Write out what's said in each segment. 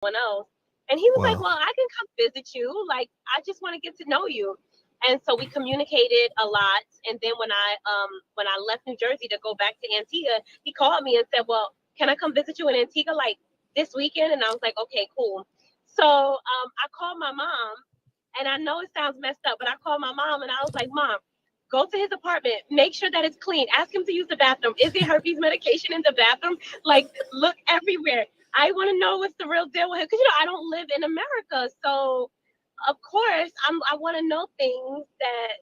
someone else. And he was like, Wow. well, I can come visit you. Like, I just want to get to know you. And so we communicated a lot. And then when I left New Jersey to go back to Antigua, he called me and said, well, can I come visit you in Antigua like this weekend? And I was like, okay, cool. So I called my mom, and I know it sounds messed up, but I called my mom and I was like, Mom, go to his apartment, make sure that it's clean, ask him to use the bathroom. Is there herpes medication in the bathroom? Like, look everywhere. I want to know what's the real deal with him, because I don't live in America, so of course I want to know things that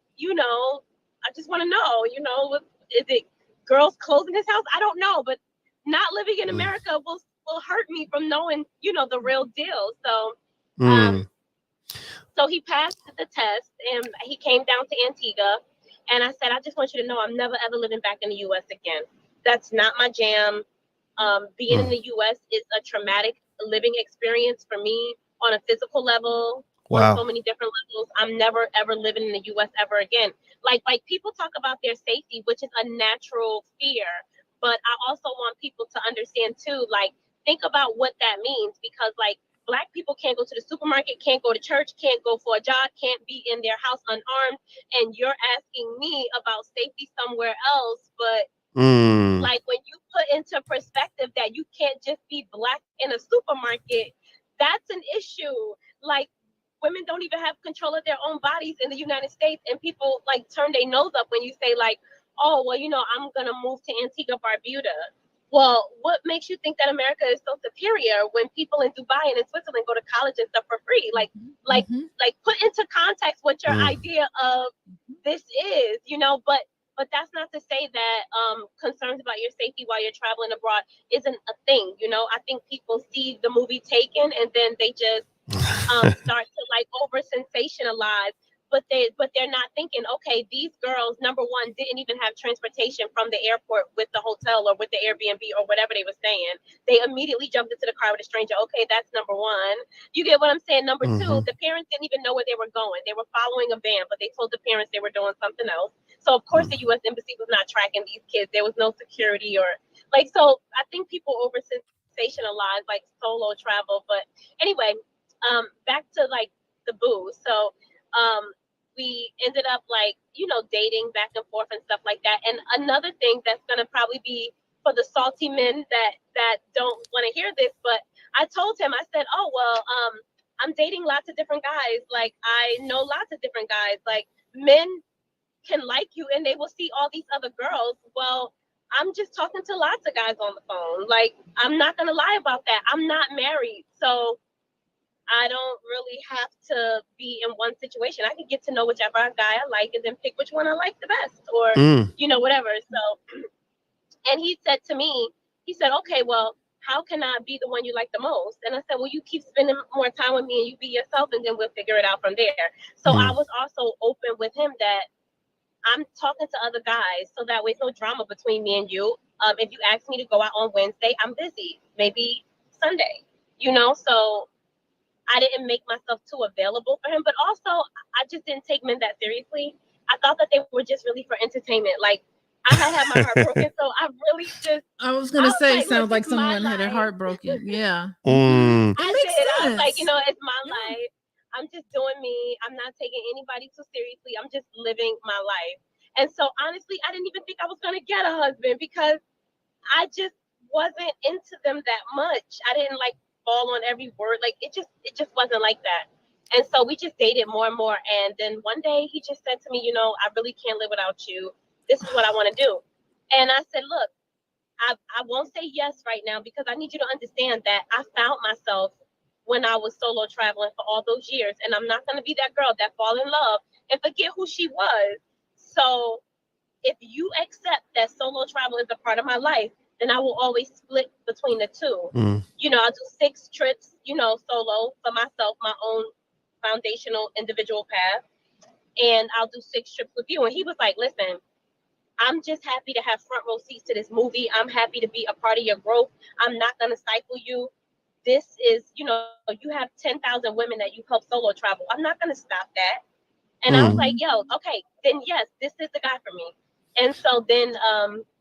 I just want to know. Is it girls clothes in his house? I don't know, but not living in Mm. America will hurt me from knowing the real deal. So um, Mm. so he passed the test and he came down to Antigua. And I said, I just want you to know I'm never ever living back in the U.S. again. That's not my jam. Being in Mm. the U.S. is a traumatic living experience for me on a physical level, on so Wow. many different levels. I'm never ever living in the U.S. ever again. Like people talk about their safety, which is a natural fear, but I also want people to understand too. Like, think about what that means, because like Black people can't go to the supermarket, can't go to church, can't go for a jog, can't be in their house unarmed, and you're asking me about safety somewhere else, but Mm. like when you put into perspective that you can't just be Black in a supermarket, that's an issue. Like, women don't even have control of their own bodies in the United States, and people like turn their nose up when you say like, oh well, I'm gonna move to Antigua Barbuda. Well, what makes you think that America is so superior when people in Dubai and in Switzerland go to college and stuff for free? Like Mm-hmm. like put into context what your Mm. idea of this is, but that's not to say that concerns about your safety while you're traveling abroad isn't a thing. I think people see the movie Taken and then they just start to like over sensationalize, but they're not thinking, okay, these girls, number one, didn't even have transportation from the airport with the hotel or with the Airbnb or whatever they were staying. They immediately jumped into the car with a stranger. Okay, that's number one. You get what I'm saying? Number two, Mm-hmm. the parents didn't even know where they were going. They were following a van, but they told the parents they were doing something else. So of course Mm. the U.S. embassy was not tracking these kids. There was no security or like. So I think people over sensationalize like solo travel. But anyway, back to like the booze. So um, we ended up like dating back and forth and stuff like that. And another thing that's gonna probably be for the salty men that don't want to hear this, but I told him, I said, oh well, I'm dating lots of different guys. Like, I know lots of different guys. Like, men can like you and they will see all these other girls. Well, I'm just talking to lots of guys on the phone. Like, I'm not gonna lie about that. I'm not married, so I don't really have to be in one situation. I can get to know whichever guy I like and then pick which one I like the best, or Mm. whatever. So, and he said to me, he said, okay, well, how can I be the one you like the most? And I said, well, you keep spending more time with me and you be yourself, and then we'll figure it out from there. So I Mm. was also open with him that I'm talking to other guys, so that way there's no drama between me and you. If you ask me to go out on Wednesday, I'm busy. Maybe Sunday, So I didn't make myself too available for him, but also I just didn't take men that seriously. I thought that they were just really for entertainment. Like, I had my heart broken, so I was I gonna was say, like, look, sounds like it's my someone had their life. heart broken. Yeah. Mm-hmm. Mm. It I makes did. I was like, sense. it's my Yeah. life. I'm just doing me. I'm not taking anybody too seriously. I'm just living my life. And so honestly, I didn't even think I was gonna get a husband because I just wasn't into them that much. I didn't like fall on every word. Like, it just wasn't like that. And so we just dated more and more. And then one day he just said to me, I really can't live without you. This is what I want to do. And I said, look, I won't say yes right now because I need you to understand that I found myself when I was solo traveling for all those years. And I'm not going to be that girl that fall in love and forget who she was. So if you accept that solo travel is a part of my life, then I will always split between the two. Mm. I'll do 6 trips, solo for myself, my own foundational individual path. And I'll do 6 trips with you. And he was like, listen, I'm just happy to have front row seats to this movie. I'm happy to be a part of your growth. I'm not going to stifle you. This is, you have 10,000 women that you help solo travel. I'm not going to stop that. And I was like, Mm. Mm-hmm. yo, okay, then yes, this is the guy for me. And so then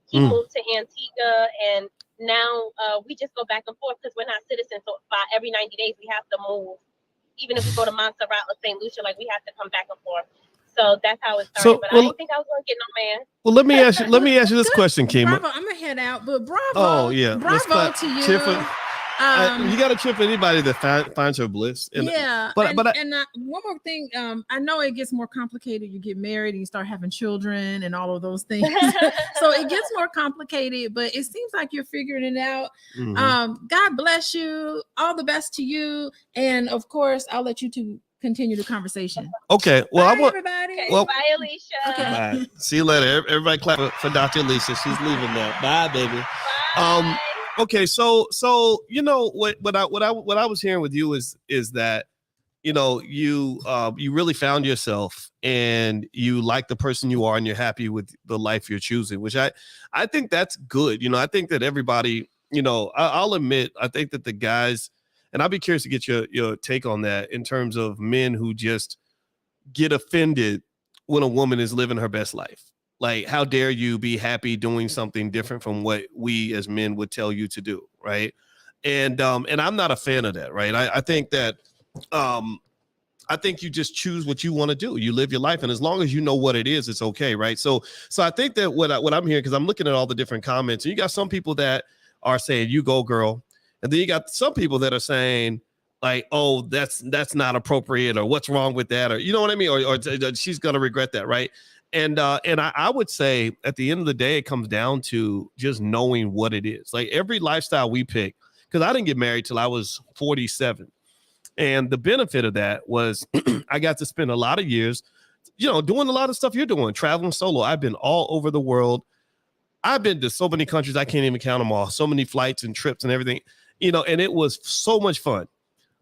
he Mm. moved to Antigua, and now we just go back and forth because we're not citizens. So by every 90 days, we have to move. Even if we go to Montserrat or St. Lucia, like we have to come back and forth. So that's how it started. But I didn't think I was going to get no man. Well, let me ask you this question, Kima. Bravo, I'm gonna head out, but bravo. Oh yeah, bravo to you. You got to cheer for anybody that finds her bliss. And, one more thing. I know it gets more complicated. You get married and you start having children and all of those things. So it gets more complicated, but it seems like you're figuring it out. Mm-hmm. God bless you. All the best to you. And of course, I'll let you two continue the conversation. Okay. Well, bye, everybody. Okay, well, bye, Alicia. Okay. Bye. See you later. Everybody clap for Dr. Alicia. She's leaving now. Bye, baby. Bye. Okay, so you know what I was hearing with you is that you know you really found yourself and you like the person you are and you're happy with the life you're choosing, which I think that's good. You know, I think that everybody, you know, I'll admit, I think that the guys, and I'll be curious to get your take on that in terms of men who just get offended when a woman is living her best life. Like, how dare you be happy doing something different from what we as men would tell you to do, right? And I'm not a fan of that, right? I think that I think you just choose what you want to do. You live your life, and as long as you know what it is, it's okay, right? So I think that what I'm hearing, because I'm looking at all the different comments, and you got some people that are saying, "You go, girl," and then you got some people that are saying, like, "Oh, that's not appropriate," or "What's wrong with that?" Or you know what I mean? Or she's gonna regret that, right? And I would say at the end of the day, it comes down to just knowing what it is. Like every lifestyle we pick, because I didn't get married till I was 47. And the benefit of that was I got to spend a lot of years, you know, doing a lot of stuff you're doing, traveling solo. I've been all over the world. I've been to so many countries, I can't even count them all. So many flights and trips and everything, you know, and it was so much fun.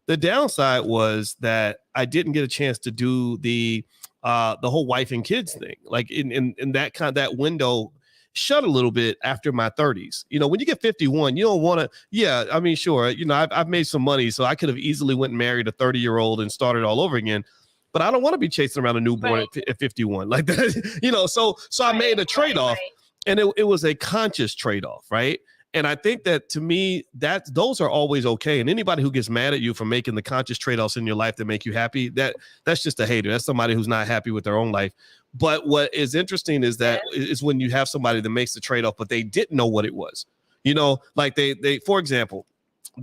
The downside was that I didn't get a chance to do the whole wife and kids thing, like in that window shut a little bit after my 30s. You know, when you get 51, you don't want to. Yeah, I mean, sure, you know, I've made some money, so I could have easily went and married a 30-year-old and started all over again. But I don't want to be chasing around a newborn at 51 like that. You know, so I made a trade-off, and it was a conscious trade-off, right? And I think that to me, those are always okay. And anybody who gets mad at you for making the conscious trade-offs in your life that make you happy, that's just a hater. That's somebody who's not happy with their own life. But what is interesting is that is when you have somebody that makes the trade-off, but they didn't know what it was. You know, like they for example,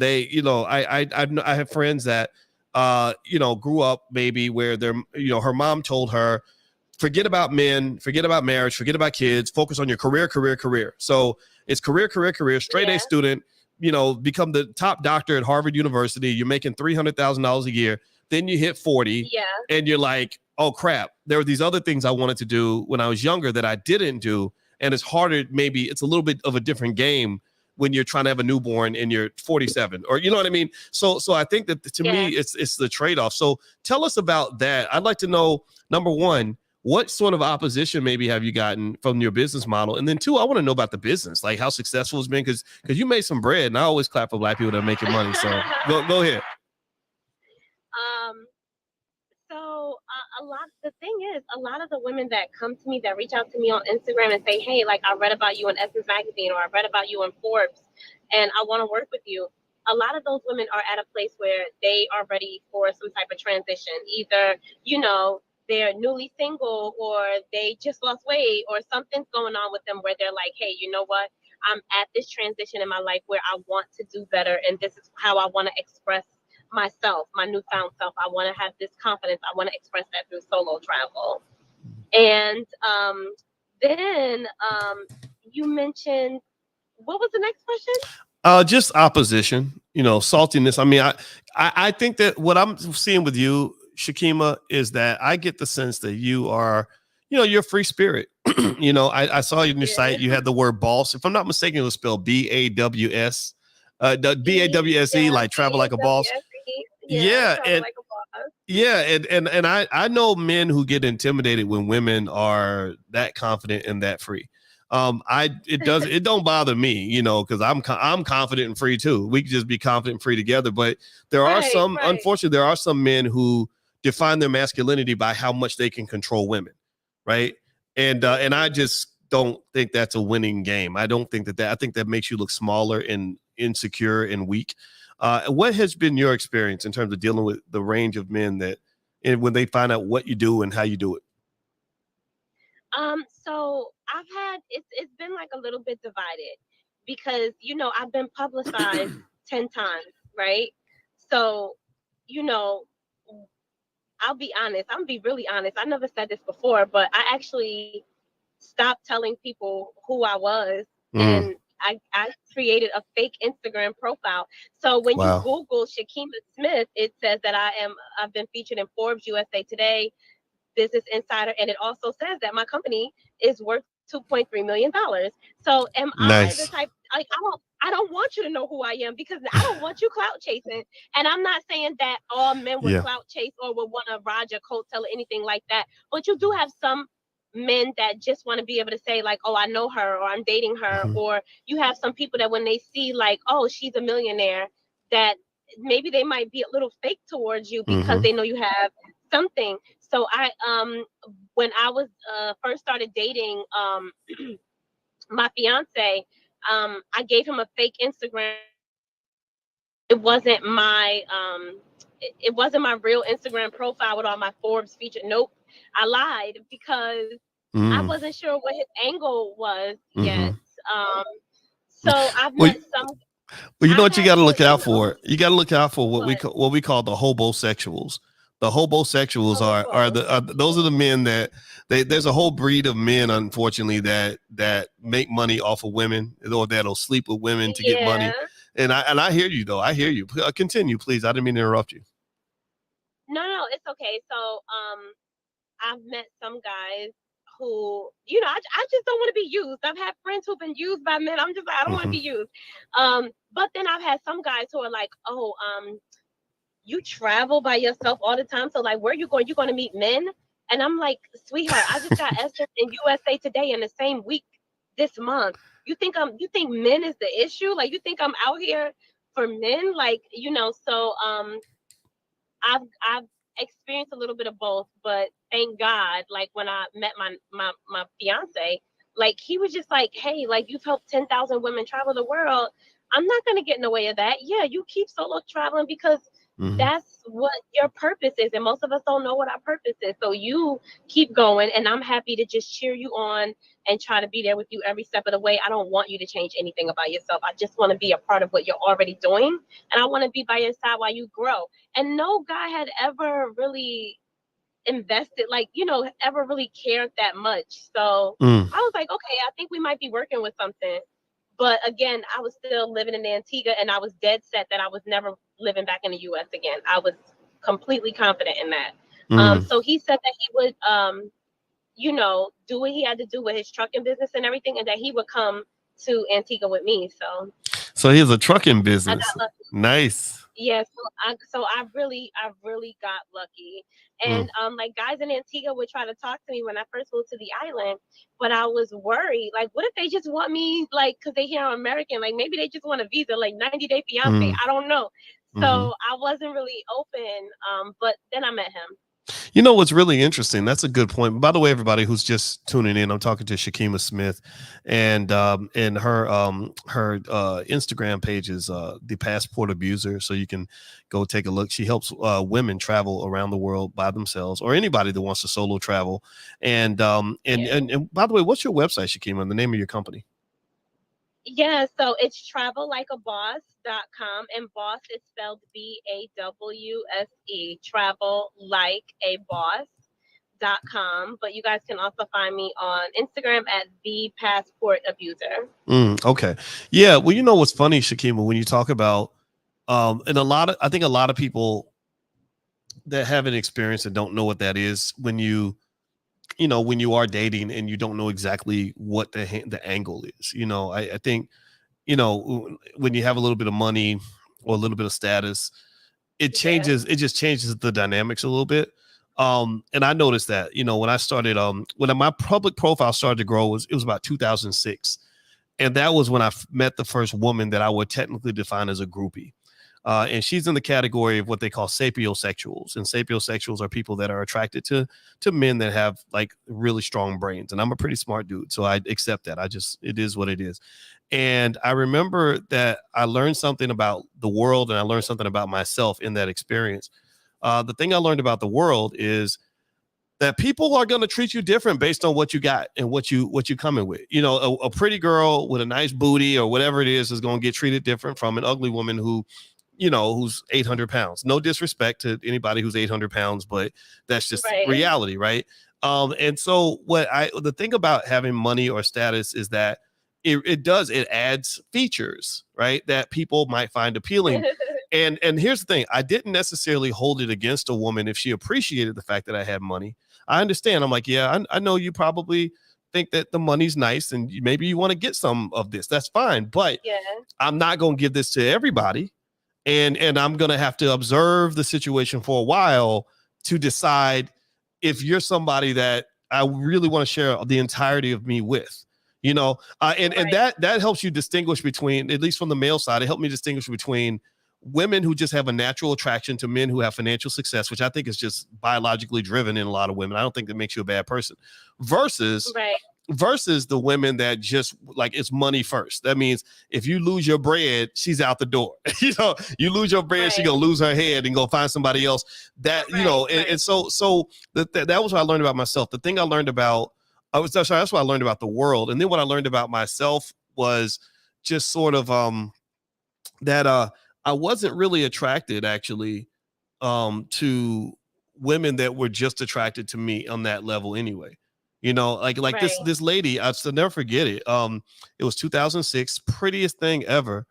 you know, I have friends that you know, grew up maybe where her mom told her, forget about men, forget about marriage, forget about kids, focus on your career. So it's career, straight A student, you know, become the top doctor at Harvard University. You're making $300,000 a year. Then you hit 40 and you're like, oh crap, there were these other things I wanted to do when I was younger that I didn't do. And it's harder. Maybe it's a little bit of a different game when you're trying to have a newborn and you're 47, or, you know what I mean? So I think that to me, it's the trade-off. So tell us about that. I'd like to know, number one, what sort of opposition maybe have you gotten from your business model? And then two, I want to know about the business, like how successful it's been, because you made some bread, and I always clap for Black people that are making money. So go ahead. The thing is, a lot of the women that come to me, that reach out to me on Instagram and say, hey, like I read about you in Essence Magazine, or I read about you in Forbes, and I want to work with you. A lot of those women are at a place where they are ready for some type of transition. Either, you know, they're newly single, or they just lost weight, or something's going on with them where they're like, hey, you know what? I'm at this transition in my life where I want to do better, and this is how I want to express myself, my newfound self. I want to have this confidence. I want to express that through solo travel. And then you mentioned, what was the next question? Just opposition, you know, saltiness. I mean, I think that what I'm seeing with you, Shakima, is that I get the sense that you are, you know, you're a free spirit. You know, I saw you on your site, you had the word boss. If I'm not mistaken, it was spelled BAWS. BAWSE, like travel like a boss. And I know men who get intimidated when women are that confident and that free. It don't bother me, you know, because I'm confident and free too. We can just be confident and free together. But there are unfortunately, there are some men who define their masculinity by how much they can control women, right? And I just don't think that's a winning game. I don't think I think that makes you look smaller and insecure and weak. What has been your experience in terms of dealing with the range of men that, and when they find out what you do and how you do it? So it's been like a little bit divided because, I've been publicized 10 times, right? So, you know, I'll be honest. I'm gonna be really honest. I never said this before, but I actually stopped telling people who I was, and I created a fake Instagram profile. So when you Wow. Google Shakima Smith, it says that I've been featured in Forbes, USA Today, Business Insider, and it also says that my company is worth $2.3 million. So am I the Nice. type, like, I don't want you to know who I am because I don't want you clout chasing. And I'm not saying that all men would Yeah. clout chase or would want to ride your coattail or anything like that. But you do have some men that just want to be able to say like, oh, I know her, or I'm dating her. Mhm. Or you have some people that when they see like, oh, she's a millionaire, that maybe they might be a little fake towards you because Mhm. they know you have something. So when I was first started dating my fiance, I gave him a fake Instagram. It wasn't my it wasn't my real Instagram profile with all my Forbes featured. Nope, I lied because I Mm. wasn't sure what his angle was yet. Mhm. Um, so I've Well, met some. well, you know I've what you had got to to, look out for? You got to look out for what what we call the hobosexuals. The hobosexuals those are the men that there's a whole breed of men, unfortunately, that make money off of women, or that'll sleep with women to get Yeah. money. And I hear you though. I hear you. Continue, please. I didn't mean to interrupt you. No, it's okay. So I've met some guys who, I just don't want to be used. I've had friends who've been used by men. I'm just like, I don't want to Mm-hmm. be used. But then I've had some guys who are like, oh, you travel by yourself all the time. So like, where you going? You going to meet men? And I'm like, sweetheart, I just got Esther in USA Today in the same week this month. You think men is the issue? Like, you think I'm out here for men? Like, so I've experienced a little bit of both, but thank God, like when I met my fiance, like he was just like, hey, like you've helped 10,000 women travel the world. I'm not gonna get in the way of that. Yeah, you keep solo traveling because Mm-hmm. that's what your purpose is, and most of us don't know what our purpose is. So you keep going, and I'm happy to just cheer you on and try to be there with you every step of the way. I don't want you to change anything about yourself. I just want to be a part of what you're already doing, and I want to be by your side while you grow. And no guy had ever really invested, like, ever really cared that much. So Mm. I was like, okay, I think we might be working with something. But again, I was still living in Antigua, and I was dead set that I was never living back in the US again. I was completely confident in that. Mm. So he said that he would, do what he had to do with his trucking business and everything, and that he would come to Antigua with me. So here's a trucking I business. got lucky. Nice. Yeah, I really got lucky. And like guys in Antigua would try to talk to me when I first moved to the island, but I was worried. Like, what if they just want me, like, because they hear I'm American, like maybe they just want a visa, like 90-day fiance. Mm. I don't know. Mm-hmm. So I wasn't really open. But then I met him. You know what's really interesting? That's a good point. By the way, everybody who's just tuning in, I'm talking to Shakima Smith, and her Instagram page is the Passport Abuser, so you can go take a look. She helps women travel around the world by themselves, or anybody that wants to solo travel. And by the way, what's your website, Shakima? The name of your company? Yeah, so it's travellikeaboss.com, and boss is spelled BAWSE, travel like a boss.com. But you guys can also find me on Instagram at the Passport Abuser. Okay. Yeah. Well, you know what's funny, Shakima, when you talk about and I think a lot of people that haven't experienced and don't know what that is, when you are dating and you don't know exactly what the angle is. I think, when you have a little bit of money or a little bit of status, it just changes the dynamics a little bit. And I noticed that, when I started, when my public profile started to grow, it was about 2006. And that was when I met the first woman that I would technically define as a groupie. And she's in the category of what they call sapiosexuals. And sapiosexuals are people that are attracted to men that have like really strong brains. And I'm a pretty smart dude, so I accept that. It is what it is. And I remember that I learned something about the world and I learned something about myself in that experience. The thing I learned about the world is that people are going to treat you different based on what you got and what you coming with. You know, a pretty girl with a nice booty or whatever it is going to get treated different from an ugly woman who, you know, who's 800 pounds. No disrespect to anybody who's 800 pounds, but that's just reality, right? And so the thing about having money or status is that it adds features, right, that people might find appealing. And here's the thing. I didn't necessarily hold it against a woman if she appreciated the fact that I had money. I understand. I'm like, yeah, I know you probably think that the money's nice and maybe you want to get some of this. That's fine. But I'm not going to give this to everybody. And I'm going to have to observe the situation for a while to decide if you're somebody that I really want to share the entirety of me with. You know, and that helps you distinguish between, at least from the male side, it helped me distinguish between women who just have a natural attraction to men who have financial success, which I think is just biologically driven in a lot of women. I don't think that makes you a bad person, versus the women that just like it's money first. That means if you lose your bread, she's out the door. You know, you lose your bread, she gonna lose her head and go find somebody else. That you know, and so that was what I learned about myself. The thing I learned about that's what I learned about the world. And then what I learned about myself was just sort of that I wasn't really attracted actually to women that were just attracted to me on that level anyway. You know, like this lady, I'll never forget it. It was 2006, prettiest thing ever.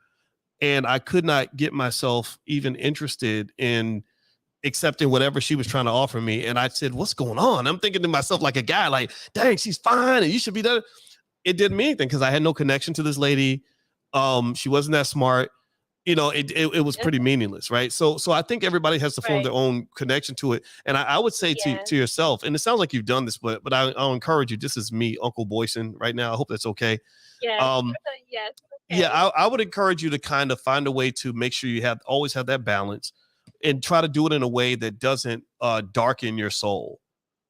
And I could not get myself even interested in accepting whatever she was trying to offer me. And I said, what's going on? I'm thinking to myself like a guy, like, dang, she's fine and you should be done. It didn't mean anything because I had no connection to this lady. She wasn't that smart. You know, it was pretty meaningless, right? So I think everybody has to form their own connection to it. And I would say to yourself, and it sounds like you've done this, but I'll encourage you. This is me, Uncle Boyce, right now. I hope that's okay. Yeah. Yes. Okay. Yeah, I would encourage you to kind of find a way to make sure you always have that balance and try to do it in a way that doesn't darken your soul.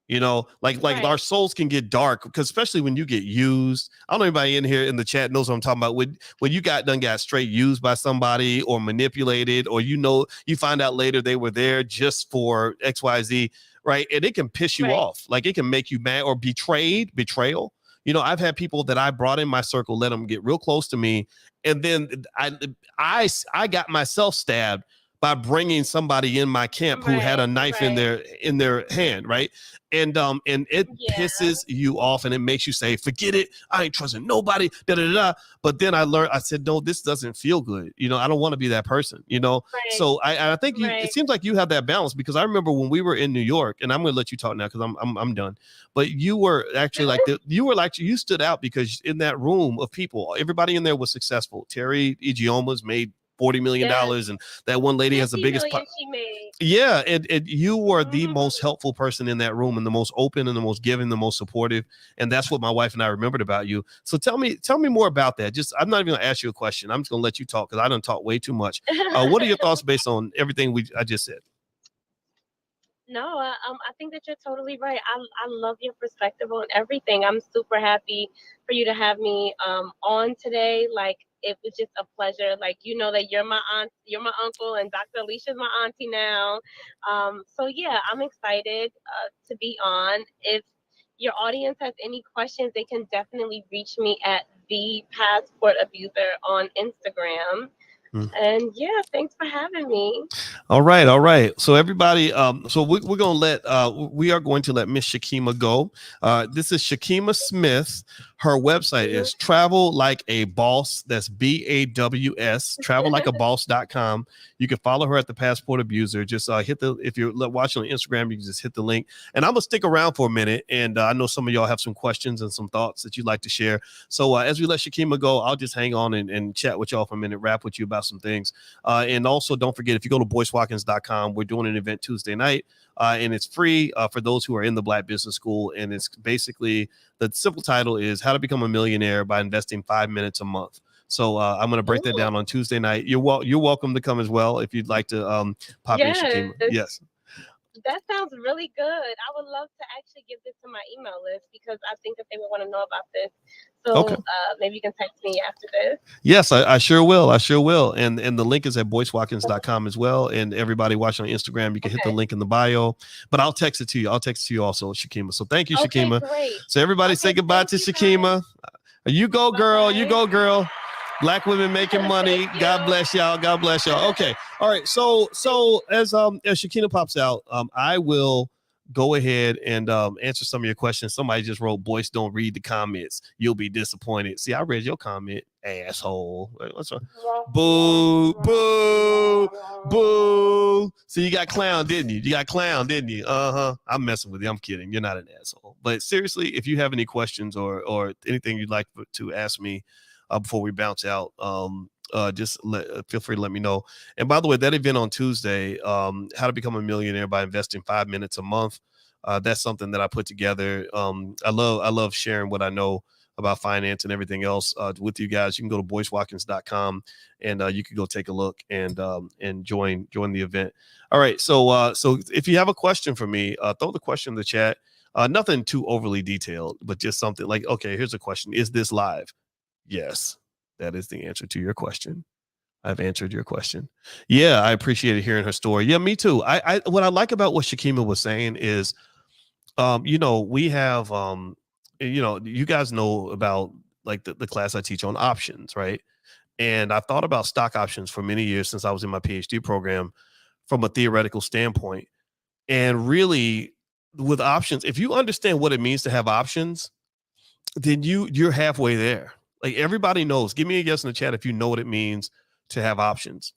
You know, like our souls can get dark because especially when you get used. I don't know anybody in here in the chat knows what I'm talking about. When you got straight used by somebody or manipulated, or you find out later they were there just for XYZ, right? And it can piss you off. Like it can make you mad or betrayal. You know, I've had people that I brought in my circle, let them get real close to me, and then I got myself stabbed by bringing somebody in my camp who had a knife in their hand, right? And it pisses you off and it makes you say, forget it. I ain't trusting nobody. But then I said, no, this doesn't feel good. You know, I don't want to be that person, you know? So I think it seems like you have that balance because I remember when we were in New York, and I'm going to let you talk now because I'm done. But you were actually you stood out because in that room of people, everybody in there was successful. Terry Egioma's made $40 million, and that one lady has the biggest and you were the most helpful person in that room and the most open and the most giving, the most supportive, and that's what my wife and I remembered about you. So tell me more about that. I'm not even gonna ask you a question. I'm just gonna let you talk because I don't talk way too much. What are your thoughts based on everything I just said? No, I think that you're totally right. I love your perspective on everything. I'm super happy for you to have me on today. Like, it was just a pleasure. Like, you know that you're my aunt, you're my uncle, and Dr. Alicia's my auntie now. So yeah, I'm excited to be on. If your audience has any questions, they can definitely reach me at the Passport Abuser on Instagram. And yeah, thanks for having me. All right. So everybody, so we are going to let Miss Shakima go. This is Shakima Smith. Her website is Travel Like a Boss. That's BAWS, travellikeaboss.com. You can follow her at the Passport Abuser. Just if you're watching on Instagram, you can just hit the link. And I'm gonna stick around for a minute. And I know some of y'all have some questions and some thoughts that you'd like to share. So as we let Shakima go, I'll just hang on and chat with y'all for a minute, rap with you about some things. And also don't forget, if you go to BoyceWatkins.com, we're doing an event Tuesday night. And it's free for those who are in the Black Business School. And it's basically, the simple title is How to Become a Millionaire by Investing 5 Minutes a Month. So I'm going to break that down on Tuesday night. You're welcome to come as well if you'd like to pop in, Shakima. Yes. That sounds really good. I would love to actually give this to my email list because I think that they would want to know about this. So maybe you can text me after this. Yes, I sure will. I sure will. And the link is at boycewatkins.com as well. And everybody watching on Instagram, you can hit the link in the bio. But I'll text it to you. I'll text it to you also, Shakima. So thank you, Shakima. Great. So everybody say goodbye to Shakima. You go, girl. You go, girl. Black women making money. God bless y'all. God bless y'all. Okay. All right. So as Shakina pops out, I will go ahead and answer some of your questions. Somebody just wrote, Boyce, don't read the comments. You'll be disappointed. See, I read your comment, asshole. What's wrong? Boo, boo, boo. So you got clown, didn't you? You got clown, didn't you? Uh-huh. I'm messing with you. I'm kidding. You're not an asshole. But seriously, if you have any questions or anything you'd like to ask me before we bounce out, just feel free to let me know. And by the way, that event on Tuesday, how to become a millionaire by investing 5 minutes a month. That's something that I put together. I love sharing what I know about finance and everything else with you guys. You can go to boycewatkins.com and you can go take a look and join the event. All right. So if you have a question for me, throw the question in the chat. Nothing too overly detailed, but just something like, okay, here's a question. Is this live? Yes, that is the answer to your question. I've answered your question. Yeah, I appreciated hearing her story. Yeah, me too. I what I like about what Shakima was saying is, we have, you guys know about like the class I teach on options, right? And I've thought about stock options for many years since I was in my PhD program from a theoretical standpoint. And really, with options, if you understand what it means to have options, then you're halfway there. Like everybody knows. Give me a yes in the chat if you know what it means to have options,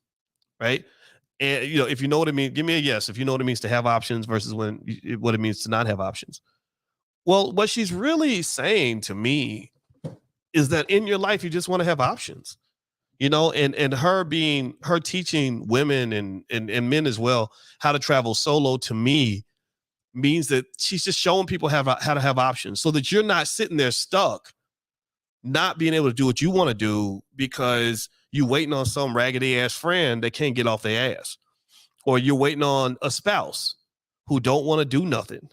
right? And if you know what it means, give me a yes if you know what it means to have options versus what it means to not have options. Well, what she's really saying to me is that in your life you just want to have options, and her teaching women and men as well how to travel solo, to me, means that she's just showing people how to have options so that you're not sitting there stuck not being able to do what you want to do because you waiting on some raggedy ass friend that can't get off their ass, or you're waiting on a spouse who don't want to do nothing,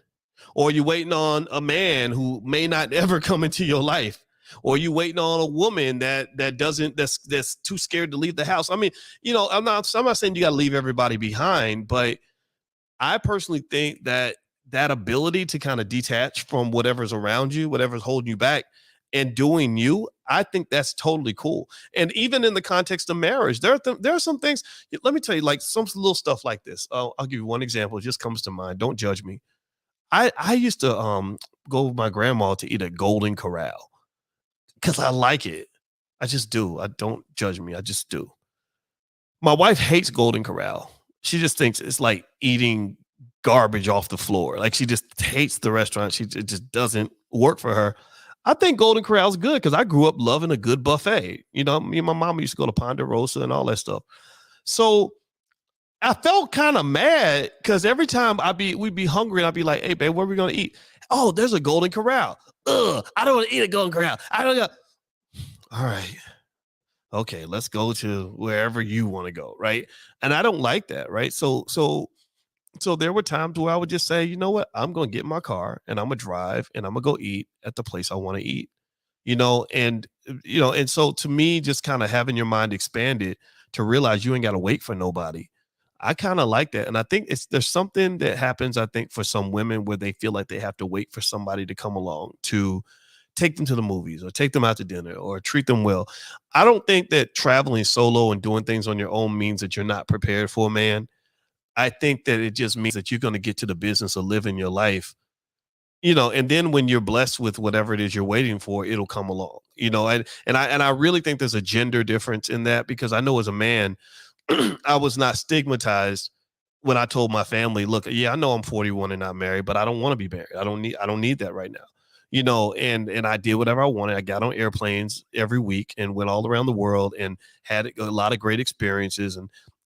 or you're waiting on a man who may not ever come into your life, or you waiting on a woman that's too scared to leave the house. I mean, I'm not saying you got to leave everybody behind, but I personally think that ability to kind of detach from whatever's around you, whatever's holding you back, and doing you, I think that's totally cool. And even in the context of marriage, there are some things. Let me tell you, like some little stuff like this. I'll give you one example. It just comes to mind. Don't judge me. I used to go with my grandma to eat at Golden Corral because I like it. I just do. I don't judge me. I just do. My wife hates Golden Corral. She just thinks it's like eating garbage off the floor. Like she just hates the restaurant. It just doesn't work for her. I think Golden Corral is good because I grew up loving a good buffet. Me and my mom used to go to Ponderosa and all that stuff. So I felt kind of mad because every time we'd be hungry and I'd be like, hey, babe, what are we going to eat? Oh, there's a Golden Corral. Ugh, I don't want to eat a Golden Corral. I don't know. All right. Okay, let's go to wherever you want to go, right? And I don't like that, right? So there were times where I would just say, you know what? I'm going to get in my car and I'm going to drive and I'm going to go eat at the place I want to eat, and so to me, just kind of having your mind expanded to realize you ain't got to wait for nobody. I kind of like that. And I think there's something that happens, I think, for some women where they feel like they have to wait for somebody to come along to take them to the movies or take them out to dinner or treat them well. I don't think that traveling solo and doing things on your own means that you're not prepared for a man. I think that it just means that you're going to get to the business of living your life, and then when you're blessed with whatever it is you're waiting for, it'll come along, and I really think there's a gender difference in that, because I know as a man, I was not stigmatized when I told my family, look, yeah, I know I'm 41 and not married, but I don't want to be married. I don't need that right now. And I did whatever I wanted. I got on airplanes every week and went all around the world and had a lot of great experiences.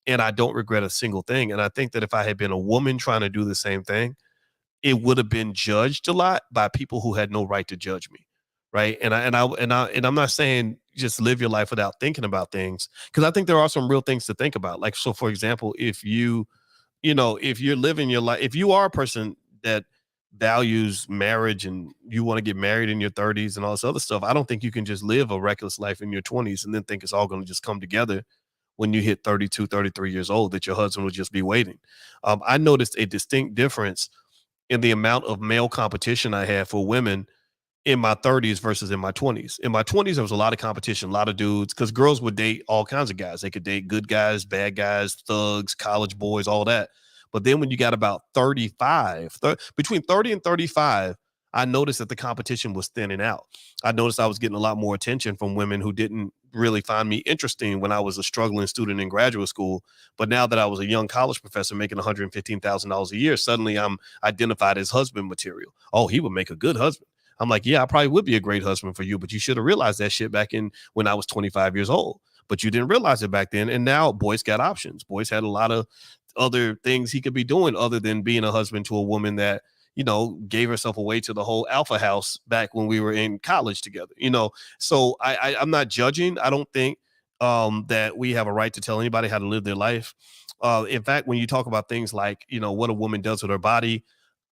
And I don't regret a single thing. And I think that if I had been a woman trying to do the same thing, it would have been judged a lot by people who had no right to judge me. right? And I'm not saying just live your life without thinking about things, because I think there are some real things to think about. Like, so for example, if if you're living your life, if you are a person that values marriage and you want to get married in your 30s and all this other stuff, I don't think you can just live a reckless life in your 20s and then think it's all going to just come together when you hit 32, 33 years old, that your husband will just be waiting. I noticed a distinct difference in the amount of male competition I had for women in my 30s versus in my 20s. In my 20s, there was a lot of competition, a lot of dudes, because girls would date all kinds of guys. They could date good guys, bad guys, thugs, college boys, all that. But then when you got about between 30 and 35, I noticed that the competition was thinning out. I noticed I was getting a lot more attention from women who didn't really find me interesting when I was a struggling student in graduate school. But now that I was a young college professor making $115,000 a year, suddenly I'm identified as husband material. Oh, he would make a good husband. I'm like, yeah, I probably would be a great husband for you, but you should have realized that shit back in when I was 25 years old. But you didn't realize it back then. And now Boyce got options. Boyce had a lot of other things he could be doing other than being a husband to a woman that, gave herself away to the whole alpha house back when we were in college together, So I'm not judging. I don't think that we have a right to tell anybody how to live their life. In fact, when you talk about things like, what a woman does with her body,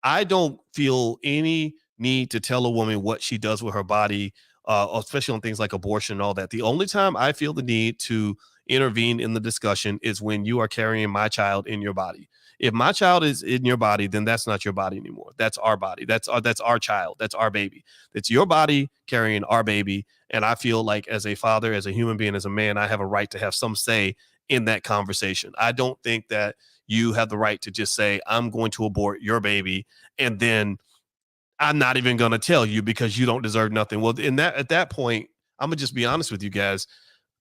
I don't feel any need to tell a woman what she does with her body, especially on things like abortion and all that. The only time I feel the need to intervene in the discussion is when you are carrying my child in your body. If my child is in your body, then that's not your body anymore. That's our body. That's our child. That's our baby. It's your body carrying our baby. And I feel like as a father, as a human being, as a man, I have a right to have some say in that conversation. I don't think that you have the right to just say, I'm going to abort your baby, and then I'm not even going to tell you because you don't deserve nothing. Well, at that point, I'm gonna just be honest with you guys.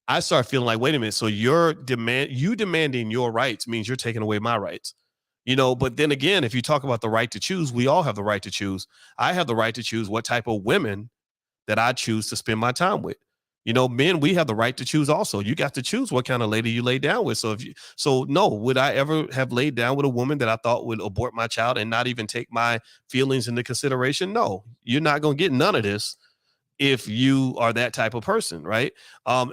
I start feeling like, wait a minute. So you demanding your rights means you're taking away my rights, but then again, if you talk about the right to choose, we all have the right to choose. I have the right to choose what type of women that I choose to spend my time with. Men, we have the right to choose also. You got to choose what kind of lady you lay down with. So no, would I ever have laid down with a woman that I thought would abort my child and not even take my feelings into consideration? No, you're not going to get none of this if you are that type of person, right?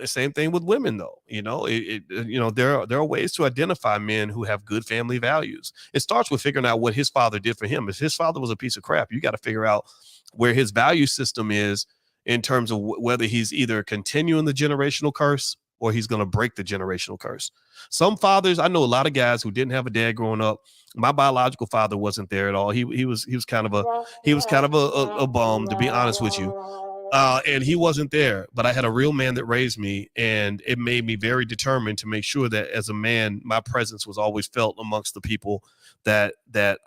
Same thing with women, though. There are ways to identify men who have good family values. It starts with figuring out what his father did for him. If his father was a piece of crap, you got to figure out where his value system is in terms of whether he's either continuing the generational curse or he's going to break the generational curse. Some fathers, I know a lot of guys who didn't have a dad growing up. My biological father wasn't there at all. He was kind of a bum, to be honest with you. And he wasn't there, but I had a real man that raised me, and it made me very determined to make sure that as a man, my presence was always felt amongst the people that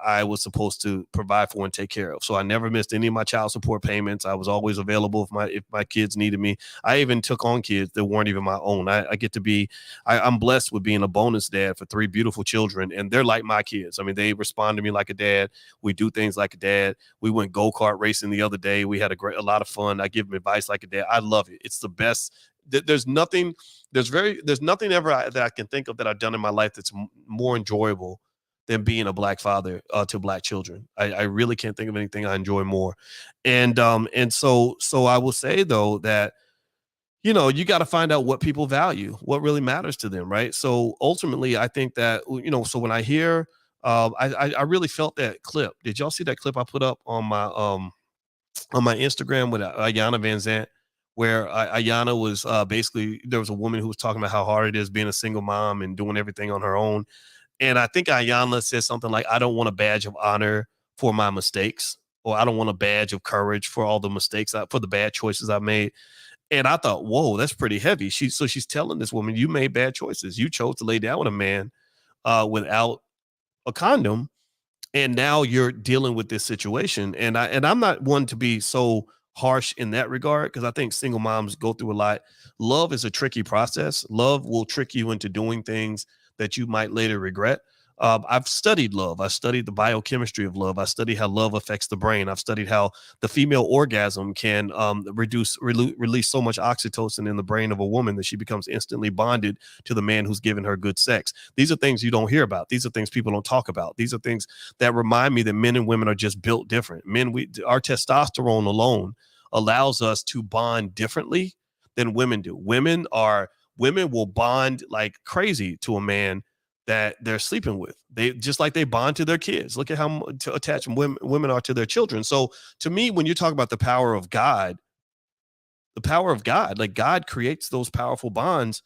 I was supposed to provide for and take care of. So I never missed any of my child support payments. I was always available if my kids needed me. I even took on kids that weren't even my own. I'm blessed with being a bonus dad for 3 beautiful children, and they're like my kids. I mean, they respond to me like a dad. We do things like a dad. We went go-kart racing the other day. We had a lot of fun. I give them advice like a dad. I love it. It's the best. There's nothing ever that I can think of that I've done in my life that's more enjoyable than being a black father to black children. I really can't think of anything I enjoy more. And so I will say, though, that, you got to find out what people value, what really matters to them. Right. So ultimately, I think that, so when I hear, I really felt that clip. Did y'all see that clip I put up on my Instagram with Ayanna Van Zant, where Ayanna was basically, there was a woman who was talking about how hard it is being a single mom and doing everything on her own. And I think Ayanna said something like, I don't want a badge of honor for my mistakes, or I don't want a badge of courage for all the mistakes, for the bad choices I made. And I thought, whoa, that's pretty heavy. She's telling this woman, you made bad choices. You chose to lay down with a man without a condom, and now you're dealing with this situation. And I'm not one to be so harsh in that regard, because I think single moms go through a lot. Love is a tricky process. Love will trick you into doing things that you might later regret. I've studied love. I studied the biochemistry of love. I studied how love affects the brain. I've studied how the female orgasm can release so much oxytocin in the brain of a woman that she becomes instantly bonded to the man who's giving her good sex. These are things you don't hear about. These are things people don't talk about. These are things that remind me that men and women are just built different. Men, our testosterone alone allows us to bond differently than women do. Women will bond like crazy to a man that they're sleeping with. They just like they bond to their kids. Look at how attached women are to their children. So to me, when you talk about the power of God, like God creates those powerful bonds.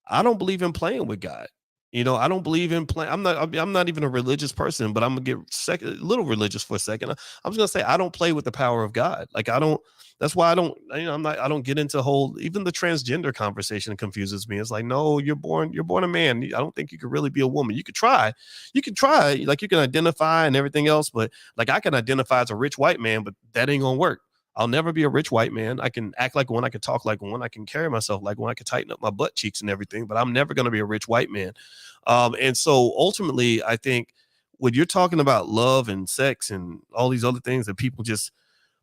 I don't believe in playing with God. I don't believe in playing. I'm not even a religious person, but I'm gonna get a little religious for a second. I'm just gonna say I don't play with the power of God. Like I don't. That's why I don't. I don't get into even the transgender conversation confuses me. It's like, no, you're born a man. I don't think you could really be a woman. You could try. Like you can identify and everything else, but like I can identify as a rich white man, but that ain't gonna work. I'll never be a rich white man. I can act like one. I can talk like one. I can carry myself like one. I can tighten up my butt cheeks and everything, but I'm never going to be a rich white man. And so ultimately, I think when you're talking about love and sex and all these other things that people just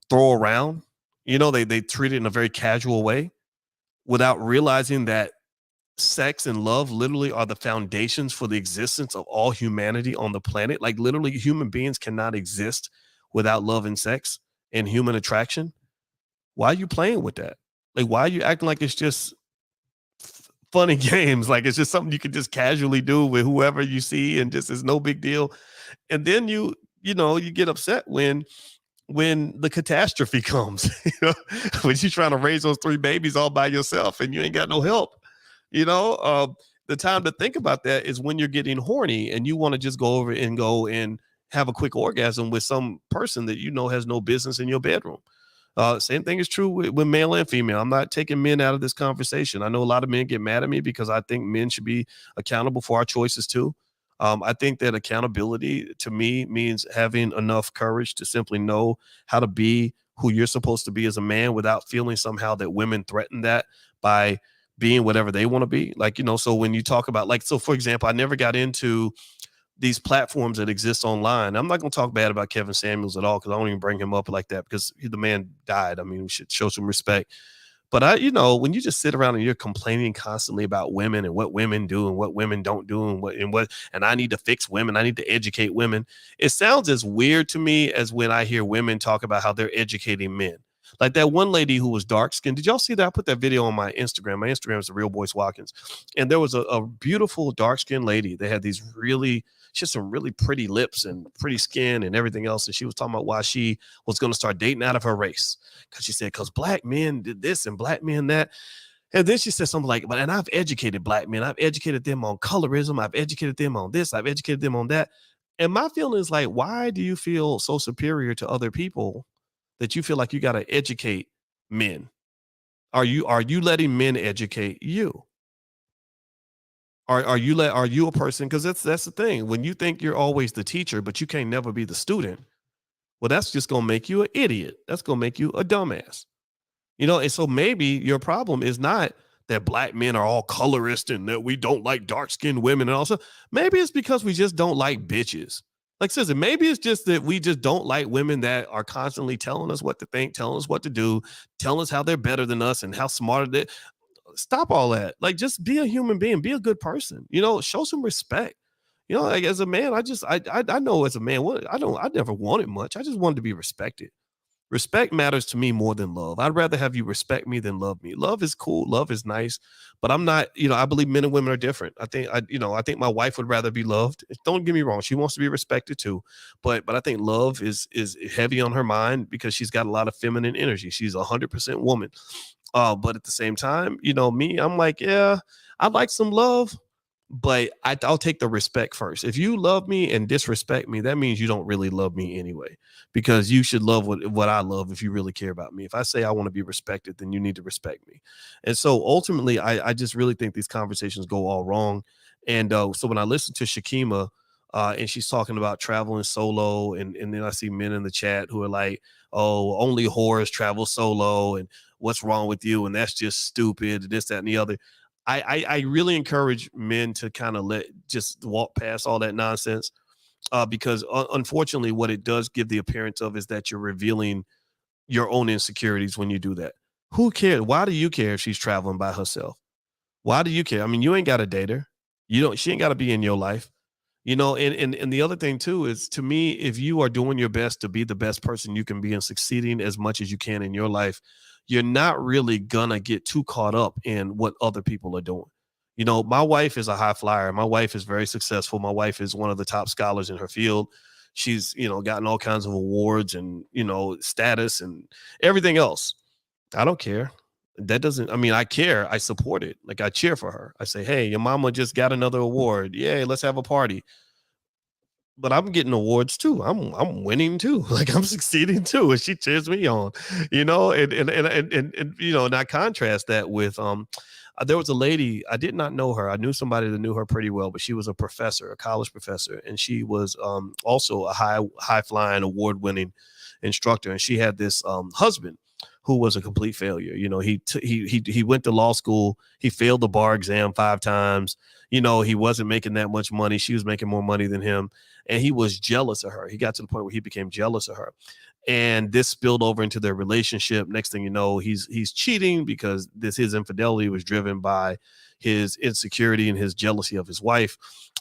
throw around, they treat it in a very casual way without realizing that sex and love literally are the foundations for the existence of all humanity on the planet. Like literally human beings cannot exist without love and sex and human attraction. Why are you playing with that? Like, why are you acting like it's just funny games? Like it's just something you can just casually do with whoever you see and just is no big deal. And then you get upset when the catastrophe comes, when you're trying to raise those 3 babies all by yourself and you ain't got no help. The time to think about that is when you're getting horny and you want to just go over and go and have a quick orgasm with some person that has no business in your bedroom. Same thing is true with male and female. I'm not taking men out of this conversation. I know a lot of men get mad at me because I think men should be accountable for our choices too. I think that accountability to me means having enough courage to simply know how to be who you're supposed to be as a man without feeling somehow that women threaten that by being whatever they want to be. Like, so when you talk about for example, I never got into these platforms that exist online. I'm not going to talk bad about Kevin Samuels at all because I don't even bring him up like that because the man died. I mean, we should show some respect. But when you just sit around and you're complaining constantly about women and what women do and what women don't do and I need to fix women, I need to educate women. It sounds as weird to me as when I hear women talk about how they're educating men. Like that one lady who was dark skinned. Did y'all see that? I put that video on my Instagram. My Instagram is the real Boyce Watkins. And there was a beautiful dark skinned lady. They had she had some really pretty lips and pretty skin and everything else. And she was talking about why she was going to start dating out of her race. Because she said, because black men did this and black men that. And then she said something like, and I've educated black men. I've educated them on colorism. I've educated them on this. I've educated them on that. And my feeling is like, why do you feel so superior to other people that you feel like you got to educate men? Are you letting men educate you? Are you a person? Because that's the thing. When you think you're always the teacher, but you can't never be the student, well, that's just gonna make you an idiot. That's gonna make you a dumbass. And so maybe your problem is not that black men are all colorist and that we don't like dark-skinned women and also maybe it's because we just don't like bitches. Like seriously, maybe it's just that we just don't like women that are constantly telling us what to think, telling us what to do, telling us how they're better than us and how smarter they. Stop all that. Like, just be a human being, be a good person, show some respect. Like as a man, I know as a man, I never wanted much. I just wanted to be respected. Respect matters to me more than love. I'd rather have you respect me than love me. Love is cool. Love is nice, but I'm not, I believe men and women are different. I think my wife would rather be loved. Don't get me wrong. She wants to be respected too, but I think love is heavy on her mind because she's got a lot of feminine energy. She's 100% woman. But at the same time, me, I'm like, yeah, I'd like some love, but I'll take the respect first. If you love me and disrespect me, that means you don't really love me anyway, because you should love what I love if you really care about me. If I say I want to be respected, then you need to respect me. And so ultimately, I just really think these conversations go all wrong. And so when I listen to Shakima and she's talking about traveling solo, and then I see men in the chat who are like, oh, only whores travel solo, and what's wrong with you? And that's just stupid, this, that, and the other. I really encourage men to kind of just walk past all that nonsense because unfortunately what it does give the appearance of is that you're revealing your own insecurities when you do that. Who cares? Why do you care if she's traveling by herself? Why do you care? I mean, you ain't got to date her. She ain't got to be in your life. And the other thing too is, to me, if you are doing your best to be the best person you can be and succeeding as much as you can in your life, you're not really gonna get too caught up in what other people are doing. My wife is a high flyer. My wife is very successful. My wife is one of the top scholars in her field. She's, gotten all kinds of awards and, status and everything else. I don't care. That doesn't, I mean, I care. I support it. Like, I cheer for her. I say, hey, your mama just got another award. Yay, let's have a party. But I'm getting awards too. I'm winning too. Like, I'm succeeding too, and she cheers me on. And I contrast that with there was a lady, I did not know her. I knew somebody that knew her pretty well, but she was a professor, a college professor, and she was also a high flying, award winning instructor. And she had this husband who was a complete failure. He went to law school. He failed the bar exam 5 times. He wasn't making that much money. She was making more money than him. And he was jealous of her. He got to the point where he became jealous of her. And this spilled over into their relationship. Next thing you know, he's cheating because his infidelity was driven by his insecurity and his jealousy of his wife.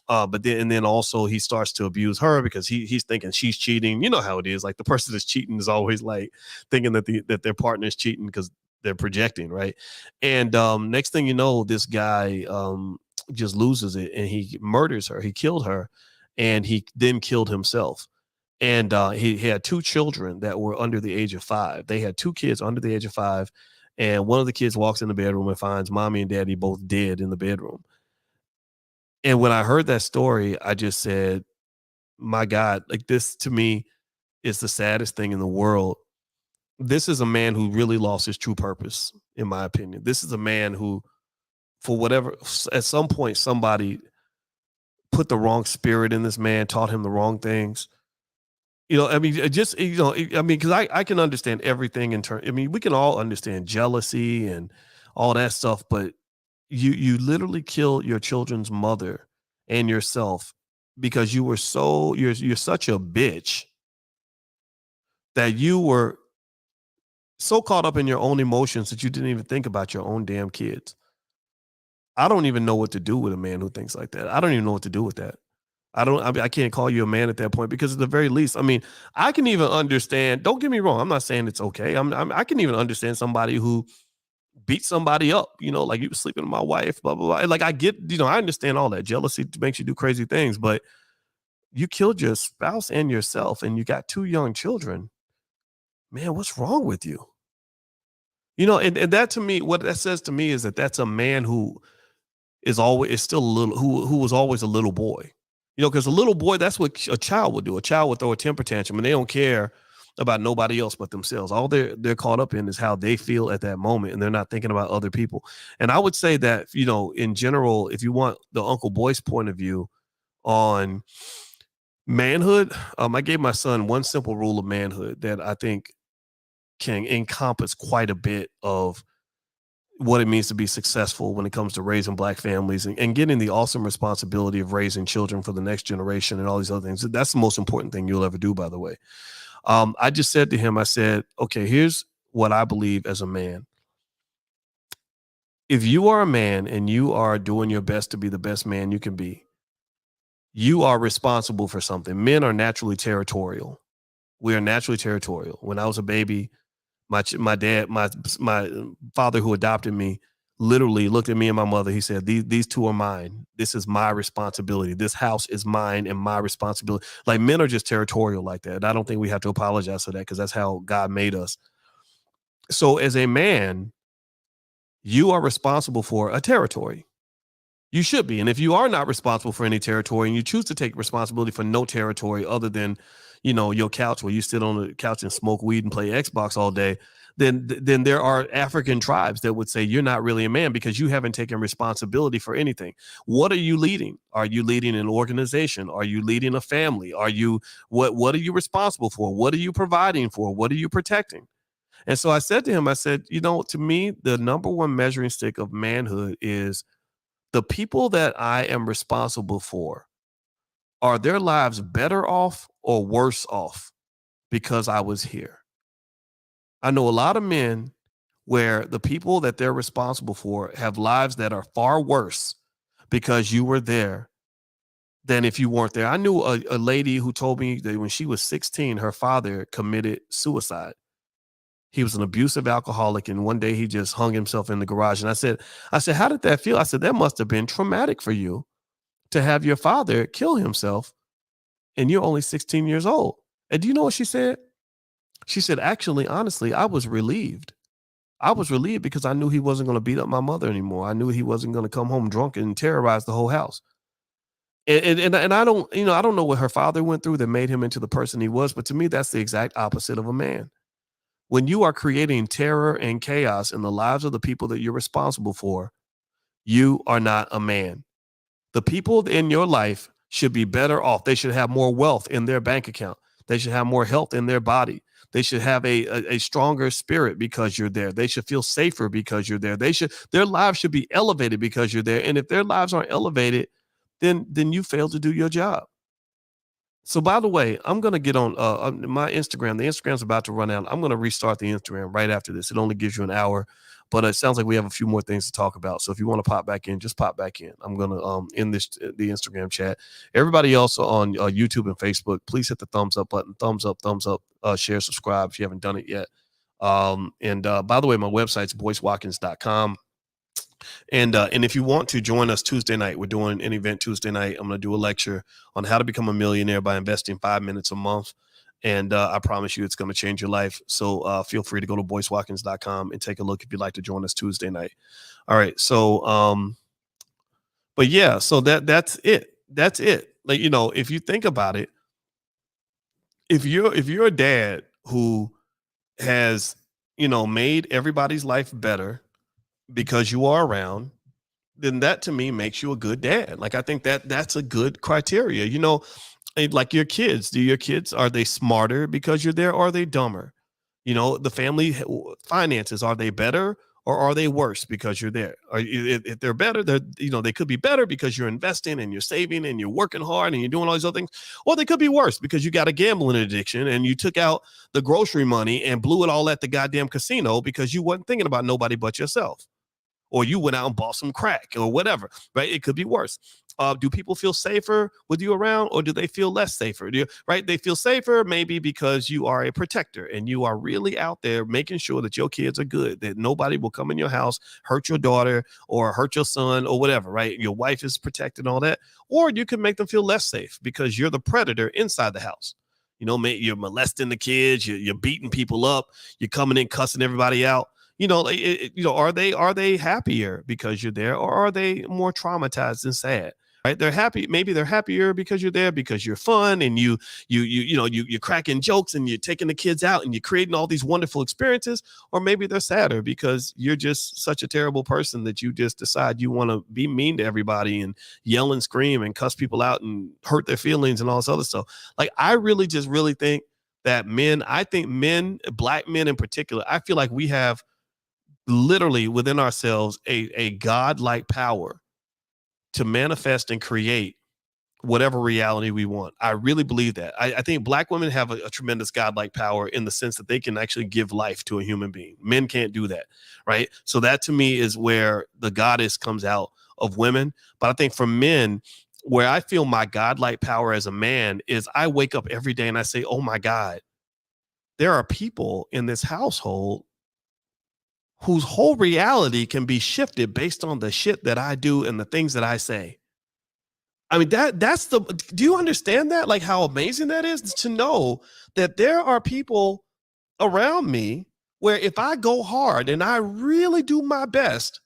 But then also he starts to abuse her because he's thinking she's cheating. You know how it is. Like, the person that's cheating is always like thinking that their partner is cheating because they're projecting, right? And next thing you know, this guy just loses it and he murders her. He killed her, and he then killed himself. And he had 2 children that were under the age of 5. They had 2 kids under the age of 5. And one of the kids walks in the bedroom and finds mommy and daddy both dead in the bedroom. And when I heard that story, I just said, my God, like, this to me is the saddest thing in the world. This is a man who really lost his true purpose, in my opinion. This is a man who, for whatever, at some point, somebody put the wrong spirit in this man, taught him the wrong things. Because I can understand everything in turn. I mean, we can all understand jealousy and all that stuff, but you literally killed your children's mother and yourself because you're such a bitch that you were so caught up in your own emotions that you didn't even think about your own damn kids. I don't even know what to do with a man who thinks like that. I don't even know what to do with that. I can't call you a man at that point, because at the very least, I mean, I can even understand, don't get me wrong, I'm not saying it's okay. I can even understand somebody who beat somebody up, like, you were sleeping with my wife, blah, blah, blah. Like, I get, I understand all that. Jealousy makes you do crazy things, but you killed your spouse and yourself, and you got 2 young children. Man, what's wrong with you? And that, to me, what that says to me is that that's a man who is still a little, who was always a little boy. Because a little boy, that's what a child would do. A child would throw a temper tantrum, and they don't care about nobody else but themselves. All they're caught up in is how they feel at that moment, and they're not thinking about other people. And I would say that, in general, if you want the Uncle Boyce point of view on manhood, I gave my son one simple rule of manhood that I think can encompass quite a bit of what it means to be successful when it comes to raising Black families and getting the awesome responsibility of raising children for the next generation and all these other things. That's the most important thing you'll ever do, by the way. I just said to him, I said, okay, here's what I believe as a man. If you are a man and you are doing your best to be the best man you can be, you are responsible for something. Men are naturally territorial. We are naturally territorial. When I was a baby, my father, who adopted me, literally looked at me and my mother. He said, these 2 are mine. This is my responsibility. This house is mine and my responsibility. Like, men are just territorial like that. I don't think we have to apologize for that, because that's how God made us. So as a man, you are responsible for a territory. You should be. And if you are not responsible for any territory, and you choose to take responsibility for no territory other than, your couch, where you sit on the couch and smoke weed and play Xbox all day, then there are African tribes that would say you're not really a man because you haven't taken responsibility for anything. What are you leading? Are you leading an organization? Are you leading a family? What are you responsible for? What are you providing for? What are you protecting? And so I said to him, I said, to me, the number one measuring stick of manhood is the people that I am responsible for. Are their lives better off or worse off because I was here? I know a lot of men where the people that they're responsible for have lives that are far worse because you were there than if you weren't there. I knew a lady who told me that when she was 16, her father committed suicide. He was an abusive alcoholic, and one day he just hung himself in the garage. And I said, how did that feel? I said, that must have been traumatic for you to have your father kill himself, and you're only 16 years old. And do you know what she said? She said, actually, honestly, I was relieved. I was relieved because I knew he wasn't going to beat up my mother anymore. I knew he wasn't going to come home drunk and terrorize the whole house. And I don't, I don't know what her father went through that made him into the person he was, but to me, that's the exact opposite of a man. When you are creating terror and chaos in the lives of the people that you're responsible for, you are not a man. The people in your life should be better off. They should have more wealth in their bank account. They should have more health in their body. They should have a stronger spirit because you're there. They should feel safer because you're there. Their lives should be elevated because you're there. And if their lives aren't elevated, then you fail to do your job. So by the way, I'm going to get on my Instagram. The Instagram's about to run out. I'm going to restart the Instagram right after this. It only gives you an hour, but it sounds like we have a few more things to talk about. So if you want to pop back in, just pop back in. I'm going to end the Instagram chat. Everybody else on YouTube and Facebook, please hit the thumbs up button. Thumbs up, share, subscribe if you haven't done it yet. And by the way, my website's boycewatkins.com. And if you want to join us Tuesday night, we're doing an event Tuesday night. I'm going to do a lecture on how to become a millionaire by investing 5 minutes a month. And I promise you it's going to change your life. So feel free to go to boycewatkins.com and take a look if you'd like to join us Tuesday night. All right. So, but yeah, so that's it. That's it. Like, if you think about it, if you're a dad who has, made everybody's life better because you are around, then that to me makes you a good dad. Like, I think that's a good criteria. Like your kids, are they smarter because you're there, or are they dumber? The family finances, are they better or are they worse because you're there? If they're better, they could be better because you're investing and you're saving and you're working hard and you're doing all these other things. Or they could be worse because you got a gambling addiction and you took out the grocery money and blew it all at the goddamn casino because you wasn't thinking about nobody but yourself. Or you went out and bought some crack or whatever, right? It could be worse. Do people feel safer with you around, or do they feel less safer? Right? They feel safer maybe because you are a protector and you are really out there making sure that your kids are good, that nobody will come in your house, hurt your daughter or hurt your son or whatever, right? Your wife is protected and all that. Or you can make them feel less safe because you're the predator inside the house. You're molesting the kids, you're beating people up, you're coming in cussing everybody out. Are they happier because you're there, or are they more traumatized and sad? Right? They're happy. Maybe they're happier because you're there, because you're fun and you're cracking jokes and you're taking the kids out and you're creating all these wonderful experiences. Or maybe they're sadder because you're just such a terrible person that you just decide you want to be mean to everybody and yell and scream and cuss people out and hurt their feelings and all this other stuff. Like, I really think that men, Black men in particular, I feel like we have literally within ourselves a godlike power to manifest and create whatever reality we want. I really believe that. I think Black women have a tremendous godlike power in the sense that they can actually give life to a human being. Men can't do that, right? So that to me is where the goddess comes out of women. But I think for men, where I feel my godlike power as a man is I wake up every day and I say, oh my God, there are people in this household whose whole reality can be shifted based on the shit that I do and the things that I say. I mean, do you understand that? Like, how amazing that is to know that there are people around me where if I go hard and I really do my best,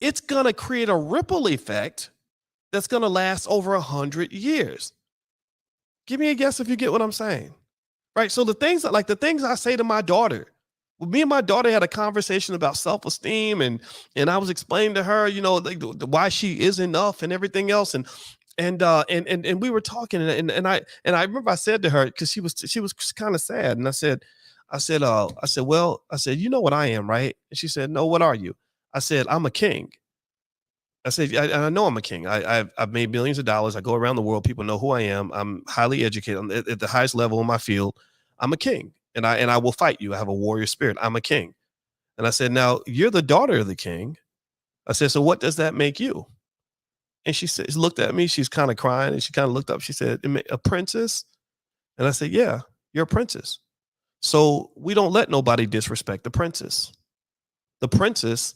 it's going to create a ripple effect that's going to last over 100 years. Give me a guess if you get what I'm saying. Right? So the things I say to my daughter, me and my daughter had a conversation about self-esteem and I was explaining to her, why she is enough and everything else. And we were talking and I remember I said to her, cause she was kind of sad. And I said, you know what I am, right? And she said, no, what are you? I said, I'm a king. I said, I know I'm a king. I've made millions of dollars. I go around the world. People know who I am. I'm highly educated. I'm at the highest level in my field. I'm a king. And I will fight you. I have a warrior spirit. I'm a king. And I said, now you're the daughter of the king. I said, so what does that make you? And she looked at me. She's kind of crying, and she kind of looked up. She said, "A princess?" And I said, "Yeah, you're a princess. So we don't let nobody disrespect the princess. The princess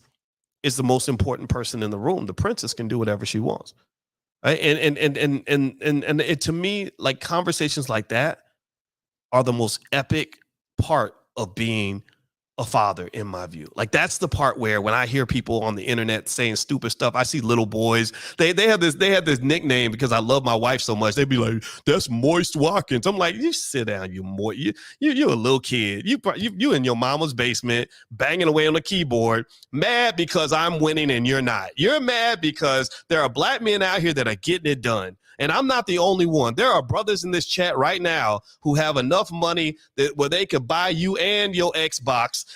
is the most important person in the room. The princess can do whatever she wants." Right? And it, to me, like conversations like that are the most epic part of being a father, in my view. Like that's the part where when I hear people on the internet saying stupid stuff, I see little boys. They had this nickname because I love my wife so much. They'd be like, "That's Moist Watkins." I'm like, "You sit down, you Moist. You're a little kid. You in your mama's basement banging away on the keyboard, mad because I'm winning and you're not. You're mad because there are black men out here that are getting it done. And I'm not the only one. There are brothers in this chat right now who have enough money where they could buy you and your Xbox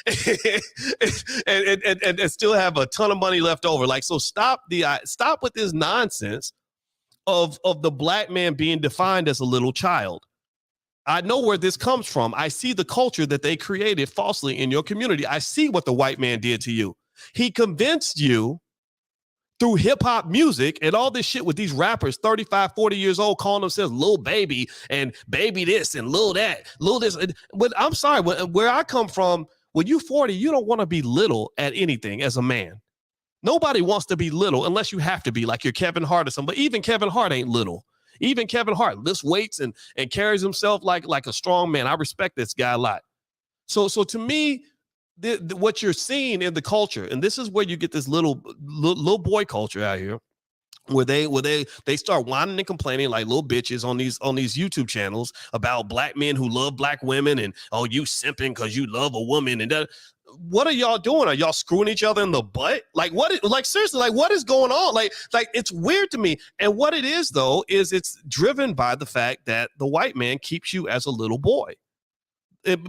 and still have a ton of money left over." Like, so stop with this nonsense of the black man being defined as a little child. I know where this comes from. I see the culture that they created falsely in your community. I see what the white man did to you. He convinced you through hip hop music and all this shit with these rappers, 35, 40 years old, calling themselves Lil Baby and Baby this and Lil that, Lil this. But I'm sorry, where I come from, when you're 40, you don't want to be little at anything as a man. Nobody wants to be little unless you have to be, like you're Kevin Hart or something. But even Kevin Hart ain't little. Even Kevin Hart lifts weights and carries himself like a strong man. I respect this guy a lot. So to me, what you're seeing in the culture, and this is where you get this little boy culture out here, where they start whining and complaining like little bitches on these YouTube channels about black men who love black women and, "Oh, you simping because you love a woman." And what are y'all doing? Are y'all screwing each other in the butt? Like what? Like seriously, like what is going on? Like it's weird to me. And what it is though is it's driven by the fact that the white man keeps you as a little boy.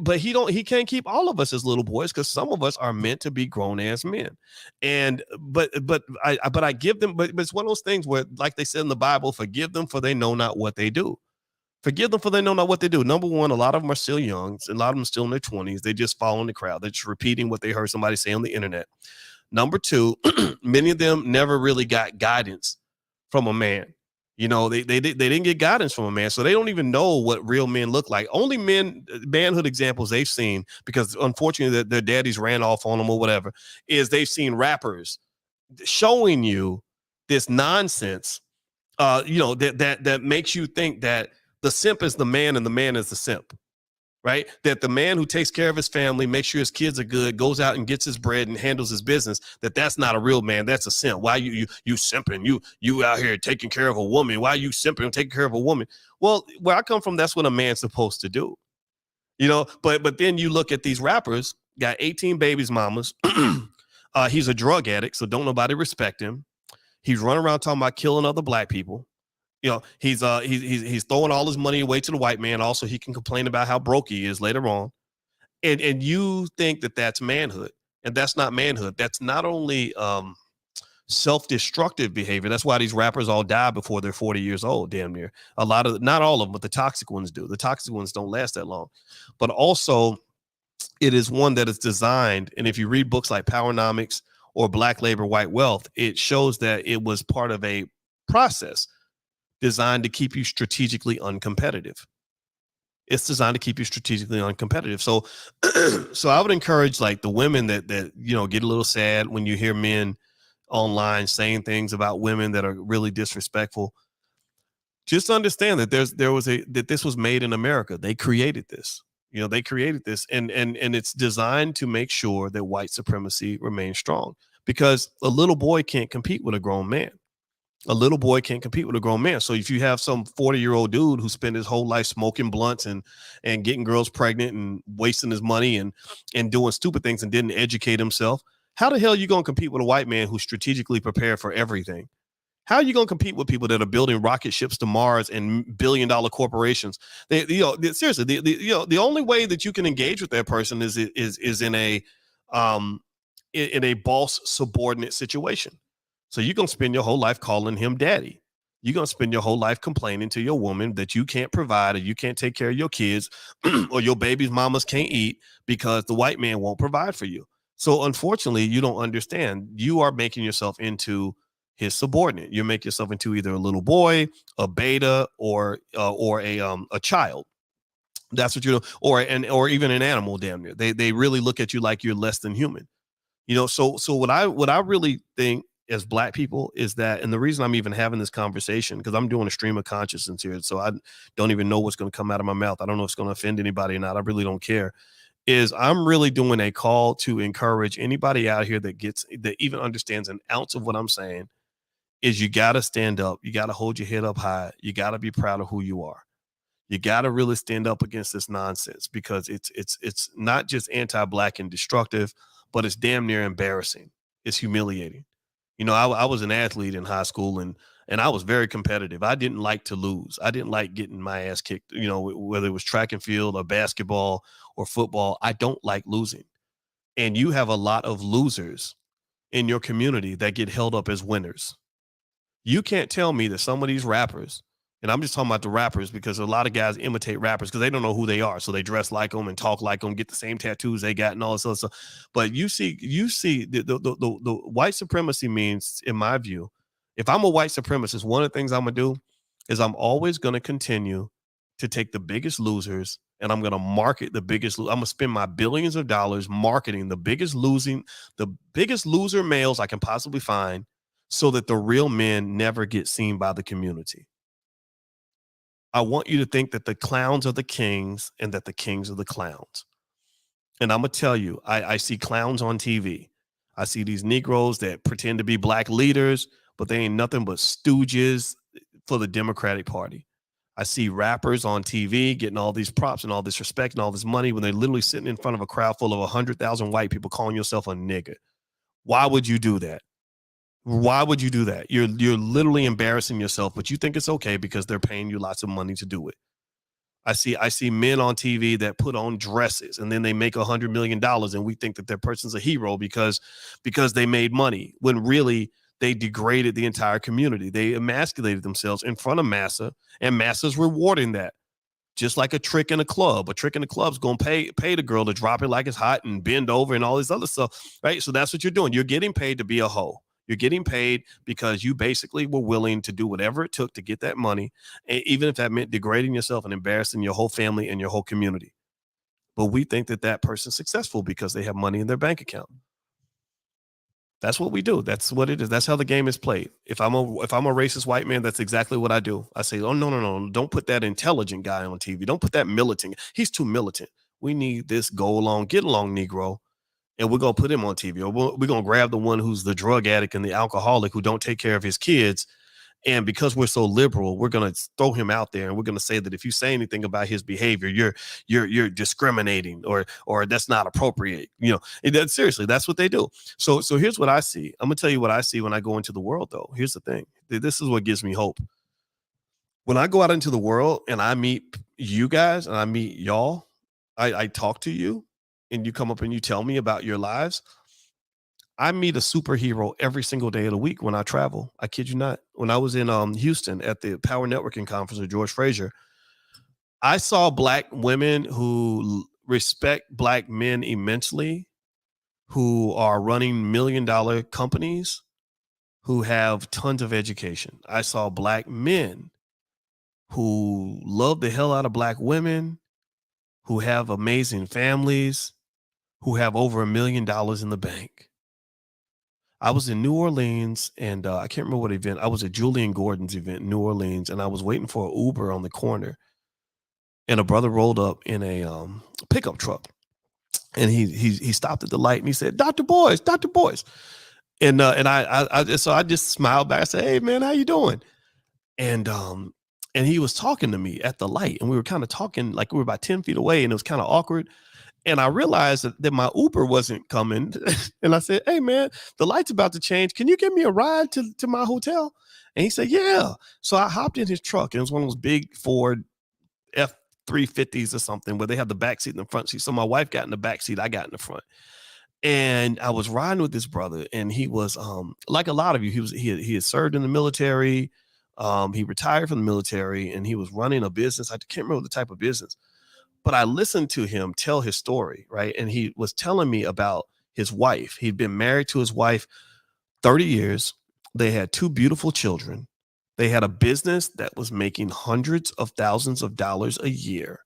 But he can't keep all of us as little boys, because some of us are meant to be grown ass men. And but I give them, but it's one of those things where, like they said in the Bible, forgive them for they know not what they do. Forgive them for they know not what they do. Number one, a lot of them are still young. A lot of them are still in their 20s. They just following the crowd. They're just repeating what they heard somebody say on the internet. Number two, many of them never really got guidance from a man. You know, they didn't get guidance from a man, so they don't even know what real men look like. Only manhood examples they've seen, because unfortunately their daddies ran off on them or whatever, is they've seen rappers showing you this nonsense, that makes you think that the simp is the man and the man is the simp. Right? That the man who takes care of his family, makes sure his kids are good, goes out and gets his bread and handles his business, that's not a real man. That's a simp. Why you simping? You out here taking care of a woman. Why you simping and taking care of a woman? Well, where I come from, that's what a man's supposed to do. You know, but then you look at these rappers, got 18 babies mamas. He's a drug addict, so don't nobody respect him. He's running around talking about killing other black people. You know, he's throwing all his money away to the white man. Also, he can complain about how broke he is later on. And you think that that's manhood, and that's not manhood. That's not only self-destructive behavior. That's why these rappers all die before they're 40 years old, damn near. Not all of them, but the toxic ones do. The toxic ones don't last that long. But also, it is one that is designed, and if you read books like Powernomics or Black Labor, White Wealth, it shows that it was part of a process designed to keep you strategically uncompetitive. It's designed to keep you strategically uncompetitive. So, so I would encourage like the women that get a little sad when you hear men online saying things about women that are really disrespectful. Just understand that this was made in America. They created this. They created this, and it's designed to make sure that white supremacy remains strong, because a little boy can't compete with a grown man. A little boy can't compete with a grown man. So if you have some 40-year-old dude who spent his whole life smoking blunts and getting girls pregnant and wasting his money and doing stupid things and didn't educate himself, how the hell are you going to compete with a white man who's strategically prepared for everything? How are you going to compete with people that are building rocket ships to Mars and billion-dollar corporations? Seriously, the only way that you can engage with that person is in a boss subordinate situation. So you're going to spend your whole life calling him daddy. You're going to spend your whole life complaining to your woman that you can't provide, or you can't take care of your kids, or your baby's mamas can't eat because the white man won't provide for you. So unfortunately, you don't understand. You are making yourself into his subordinate. You make yourself into either a little boy, a beta, or a child. That's what you know, or even an animal. Damn near. They really look at you like you're less than human. So what I really think as Black people is that, and the reason I'm even having this conversation, because I'm doing a stream of consciousness here, so I don't even know what's going to come out of my mouth. I don't know if it's going to offend anybody or not. I really don't care. Is I'm really doing a call to encourage anybody out here that even understands an ounce of what I'm saying. Is you got to stand up. You got to hold your head up high. You got to be proud of who you are. You got to really stand up against this nonsense, because it's not just anti-Black and destructive, but it's damn near embarrassing. It's humiliating. I was an athlete in high school, and I was very competitive. I didn't like to lose. I didn't like getting my ass kicked, whether it was track and field or basketball or football. I don't like losing. And you have a lot of losers in your community that get held up as winners. You can't tell me that some of these rappers, and I'm just talking about the rappers, because a lot of guys imitate rappers because they don't know who they are. So they dress like them and talk like them, get the same tattoos they got and all this other stuff. But you see the white supremacy means, in my view, if I'm a white supremacist, one of the things I'm going to do is I'm always going to continue to take the biggest losers, and I'm going to market the biggest. I'm going to spend my billions of dollars marketing the biggest loser males I can possibly find, so that the real men never get seen by the community. I want you to think that the clowns are the kings and that the kings are the clowns. And I'm going to tell you, I see clowns on TV. I see these Negroes that pretend to be Black leaders, but they ain't nothing but stooges for the Democratic Party. I see rappers on TV getting all these props and all this respect and all this money when they're literally sitting in front of a crowd full of 100,000 white people calling yourself a nigger. Why would you do that? Why would you do that? You're literally embarrassing yourself, but you think it's okay because they're paying you lots of money to do it. I see men on TV that put on dresses and then they make $100 million, and we think that that person's a hero because they made money, when really they degraded the entire community. They emasculated themselves in front of massa, and massa's rewarding that. Just like a trick in a club. A trick in a club's going to pay the girl to drop it like it's hot and bend over and all this other stuff, right? So that's what you're doing. You're getting paid to be a hoe. You're getting paid because you basically were willing to do whatever it took to get that money, even if that meant degrading yourself and embarrassing your whole family and your whole community. But we think that that person's successful because they have money in their bank account. That's what we do. That's what it is. That's how the game is played. If I'm a racist white man, that's exactly what I do. I say, oh, no. Don't put that intelligent guy on TV. Don't put that militant. He's too militant. We need this get along Negro. And we're going to put him on TV. Or we're going to grab the one who's the drug addict and the alcoholic who don't take care of his kids. And because we're so liberal, we're going to throw him out there, and we're going to say that if you say anything about his behavior, you're discriminating, or that's not appropriate. Seriously, that's what they do. So here's what I see. I'm going to tell you what I see when I go into the world, though. Here's the thing. This is what gives me hope. When I go out into the world and I meet you guys and I meet y'all, I talk to you, and you come up and you tell me about your lives. I meet a superhero every single day of the week when I travel. I kid you not. When I was in Houston at the Power Networking Conference with George Frazier, I saw Black women who respect Black men immensely, who are running $1 million companies, who have tons of education. I saw Black men who love the hell out of Black women, who have amazing families, who have over $1 million in the bank. I was in New Orleans, and I can't remember what event. I was at Julian Gordon's event in New Orleans, and I was waiting for an Uber on the corner, and a brother rolled up in a pickup truck, and he stopped at the light, and he said, Dr. Boyce. And I just smiled back. I said, hey, man, how you doing? And he was talking to me at the light, and we were kind of talking like we were about 10 feet away, and it was kind of awkward. And I realized that my Uber wasn't coming. And I said, hey, man, the light's about to change. Can you give me a ride to my hotel? And he said, yeah. So I hopped in his truck. And it was one of those big Ford F-350s or something where they have the back seat and the front seat. So my wife got in the back seat. I got in the front. And I was riding with this brother. And he was like a lot of you. He had served in the military. He retired from the military. And he was running a business. I can't remember the type of business. But I listened to him tell his story, right? And he was telling me about his wife. He'd been married to his wife 30 years. They had 2 beautiful children. They had a business that was making hundreds of thousands of dollars a year.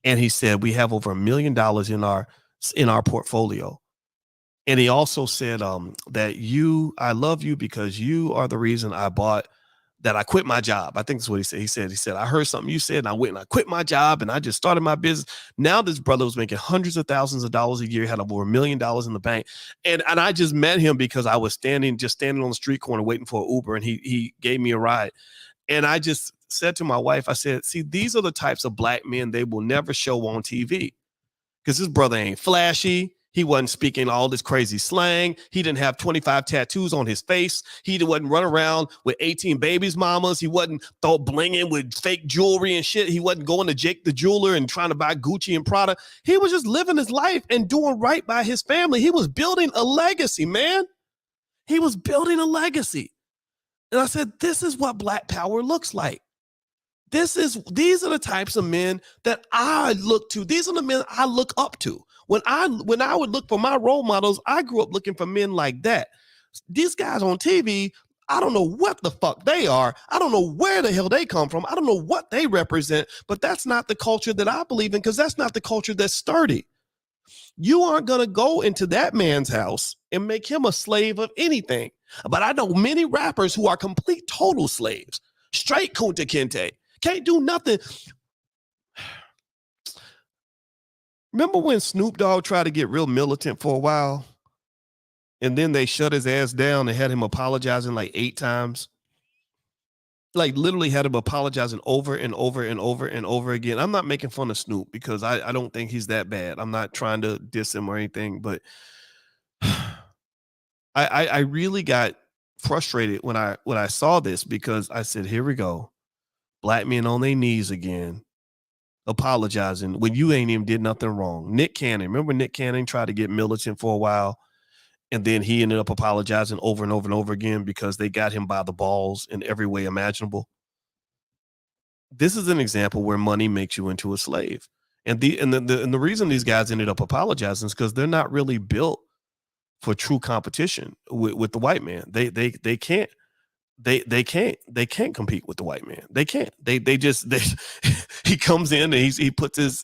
And he said, we have over $1 million in our portfolio. And he also said that I love you because you are the reason I quit my job. I think that's what he said. He said, I heard something you said and I went and I quit my job and I just started my business. Now this brother was making hundreds of thousands of dollars a year, had over $1 million in the bank. And I just met him because I was standing on the street corner waiting for an Uber, and he gave me a ride. And I just said to my wife, I said, see, these are the types of black men they will never show on TV, because his brother ain't flashy. He wasn't speaking all this crazy slang. He didn't have 25 tattoos on his face. He wasn't running around with 18 babies mamas. He wasn't blinging with fake jewelry and shit. He wasn't going to Jake the jeweler and trying to buy Gucci and Prada. He was just living his life and doing right by his family. He was building a legacy, man. He was building a legacy. And I said, this is what Black power looks like. These are the types of men that I look to. These are the men I look up to. When I would look for my role models, I grew up looking for men like that. These guys on TV, I don't know what the fuck they are. I don't know where the hell they come from. I don't know what they represent, but that's not the culture that I believe in, because that's not the culture that's sturdy. You aren't going to go into that man's house and make him a slave of anything. But I know many rappers who are complete total slaves, straight Kunta Kinte, can't do nothing. Remember when Snoop Dogg tried to get real militant for a while, and then they shut his ass down and had him apologizing like 8 times? Like literally had him apologizing over and over and over and over again. I'm not making fun of Snoop because I don't think he's that bad. I'm not trying to diss him or anything, but I really got frustrated when I saw this, because I said, here we go. Black men on their knees again, apologizing when you ain't even did nothing wrong. Nick Cannon, remember Nick Cannon tried to get militant for a while, and then he ended up apologizing over and over and over again because they got him by the balls in every way imaginable. This is an example where money makes you into a slave. And the reason these guys ended up apologizing is because they're not really built for true competition with the white man. They can't. They can't compete with the white man. They can't. He comes in and he puts his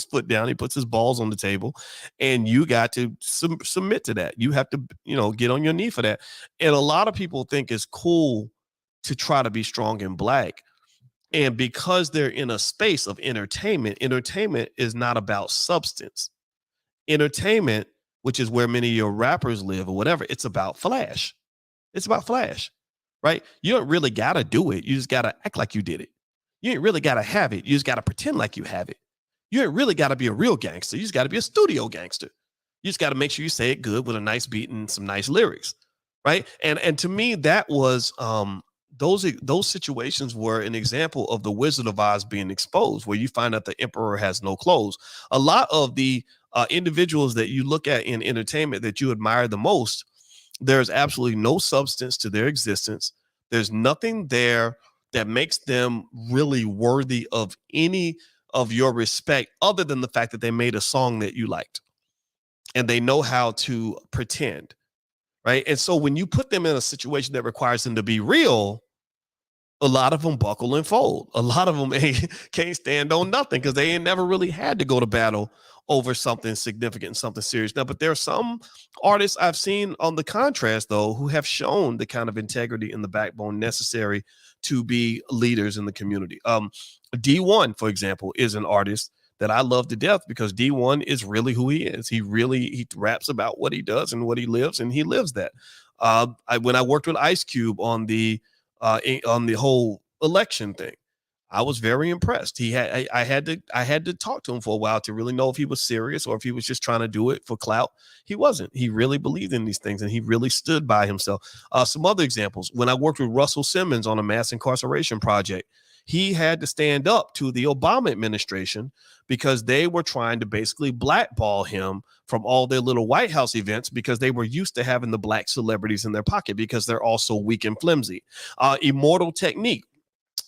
foot down, he puts his balls on the table, and you got to submit to that. You have to, get on your knee for that. And a lot of people think it's cool to try to be strong and black. And because they're in a space of entertainment is not about substance. Entertainment, which is where many of your rappers live or whatever, it's about flash. It's about flash, right? You don't really got to do it. You just got to act like you did it. You ain't really got to have it. You just got to pretend like you have it. You ain't really got to be a real gangster. You just got to be a studio gangster. You just got to make sure you say it good with a nice beat and some nice lyrics, right? And to me, that was those situations were an example of the Wizard of Oz being exposed, where you find out the emperor has no clothes. A lot of the individuals that you look at in entertainment that you admire the most, there's absolutely no substance to their existence. There's nothing there that makes them really worthy of any of your respect, other than the fact that they made a song that you liked and they know how to pretend, right? And so when you put them in a situation that requires them to be real, a lot of them buckle and fold. A lot of them can't stand on nothing because they ain't never really had to go to battle over something significant and something serious. Now, but there are some artists I've seen on the contrast, though, who have shown the kind of integrity and the backbone necessary to be leaders in the community. D1, for example, is an artist that I love to death because D1 is really who he is. He raps about what he does and what he lives, and he lives that. When I worked with Ice Cube on the whole election thing, I was very impressed. I had to talk to him for a while to really know if he was serious or if he was just trying to do it for clout. He wasn't. He really believed in these things and he really stood by himself. Some other examples: when I worked with Russell Simmons on a mass incarceration project, he had to stand up to the Obama administration because they were trying to basically blackball him from all their little White House events because they were used to having the black celebrities in their pocket because they're all so weak and flimsy. Immortal Technique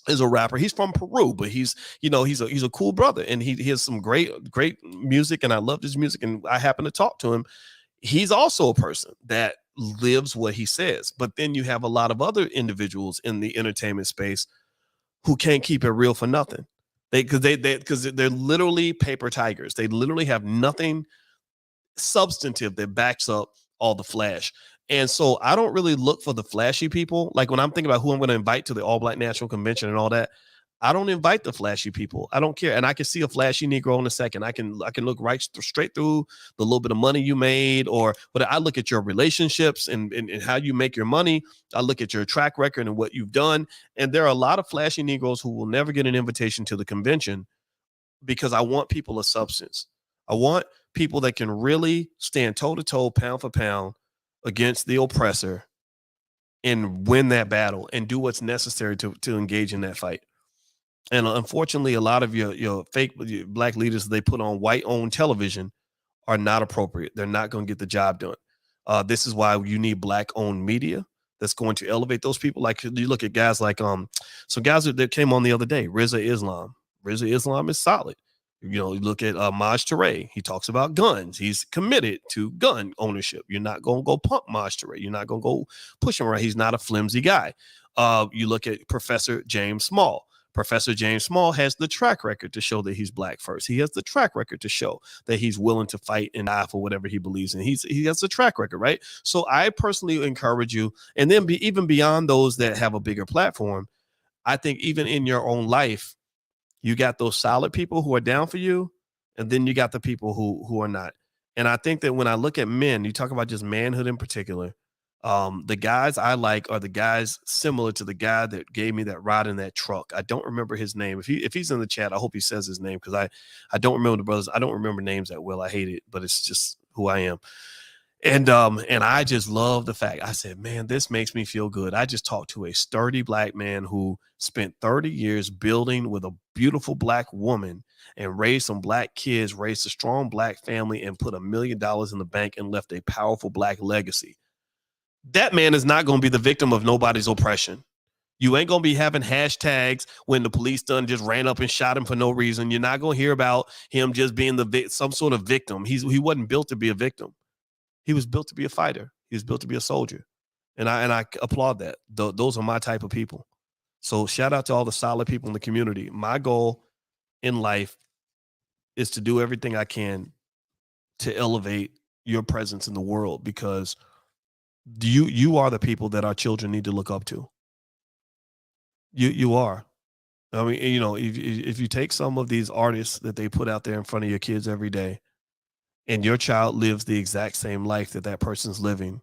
is a rapper. He's from Peru, but he's a cool brother, and he has some great music, and I loved his music, and I happened to talk to him. He's also a person that lives what he says. But then you have a lot of other individuals in the entertainment space who can't keep it real for nothing. Because they're literally paper tigers. They literally have nothing substantive that backs up all the flash. And so I don't really look for the flashy people. Like when I'm thinking about who I'm going to invite to the All Black National Convention and all that, I don't invite the flashy people. I don't care. And I can see a flashy Negro in a second. I can look straight through the little bit of money you made, but I look at your relationships and how you make your money. I look at your track record and what you've done. And there are a lot of flashy Negroes who will never get an invitation to the convention because I want people of substance. I want people that can really stand toe to toe, pound for pound against the oppressor and win that battle and do what's necessary to engage in that fight. And unfortunately, a lot of your fake black leaders they put on white-owned television are not appropriate. They're not going to get the job done. This is why you need black-owned media that's going to elevate those people. Like you look at guys like some guys that came on the other day, Rizza Islam. Rizza Islam is solid. You look at Maj Touré. He talks about guns. He's committed to gun ownership. You're not going to go pump Maj Touré. You're not going to go push him around. He's not a flimsy guy. You look at Professor James Small. Professor James Small has the track record to show that he's black first. He has the track record to show that he's willing to fight and die for whatever he believes in. He has a track record, right? So I personally encourage you, and then even beyond those that have a bigger platform, I think even in your own life, you got those solid people who are down for you, and then you got the people who are not. And I think that when I look at men, you talk about just manhood in particular, the guys I like are the guys similar to the guy that gave me that ride in that truck. I don't remember his name. If he's in the chat, I hope he says his name because I don't remember the brothers. I don't remember names that well. I hate it, but it's just who I am. And I just love the fact I said, man, this makes me feel good. I just talked to a sturdy black man who spent 30 years building with a beautiful black woman and raised some black kids, raised a strong black family, and put $1 million in the bank and left a powerful black legacy. That man is not going to be the victim of nobody's oppression. You ain't going to be having hashtags when the police done just ran up and shot him for no reason. You're not going to hear about him just being some sort of victim. He wasn't built to be a victim. He was built to be a fighter. He was built to be a soldier. And I applaud that. Those are my type of people. So shout out to all the solid people in the community. My goal in life is to do everything I can to elevate your presence in the world because you are the people that our children need to look up to. You are. I mean, if you take some of these artists that they put out there in front of your kids every day, and your child lives the exact same life that person's living,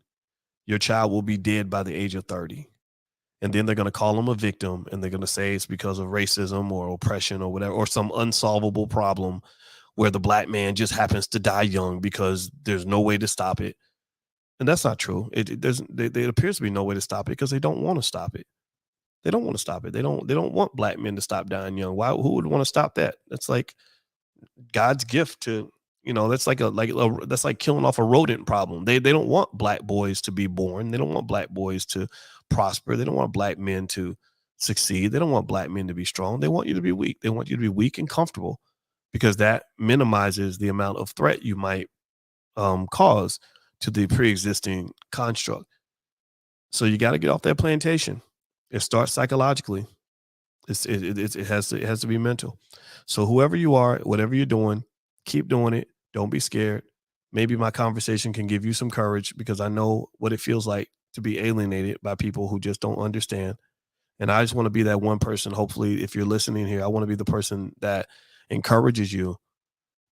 your child will be dead by the age of 30. And then they're going to call them a victim, and they're going to say it's because of racism or oppression or whatever, or some unsolvable problem where the black man just happens to die young because there's no way to stop it. And that's not true. There appears to be no way to stop it because they don't want to stop it. They don't want to stop it. They don't want black men to stop dying young. Who would want to stop that? That's like God's gift to, that's that's like killing off a rodent problem. They don't want black boys to be born. They don't want black boys to prosper. They don't want black men to succeed. They don't want black men to be strong. They want you to be weak. They want you to be weak and comfortable because that minimizes the amount of threat you might cause to the pre-existing construct. So you got to get off that plantation. It starts psychologically. It has to be mental. So whoever you are, whatever you're doing, keep doing it. Don't be scared. Maybe my conversation can give you some courage because I know what it feels like to be alienated by people who just don't understand. And I just want to be that one person. Hopefully, if you're listening here, I want to be the person that encourages you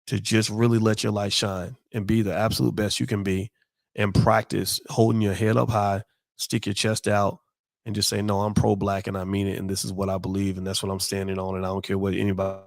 to just really let your light shine and be the absolute best you can be and practice holding your head up high, stick your chest out, and just say, no, I'm pro-black and I mean it. And this is what I believe. And that's what I'm standing on. And I don't care what anybody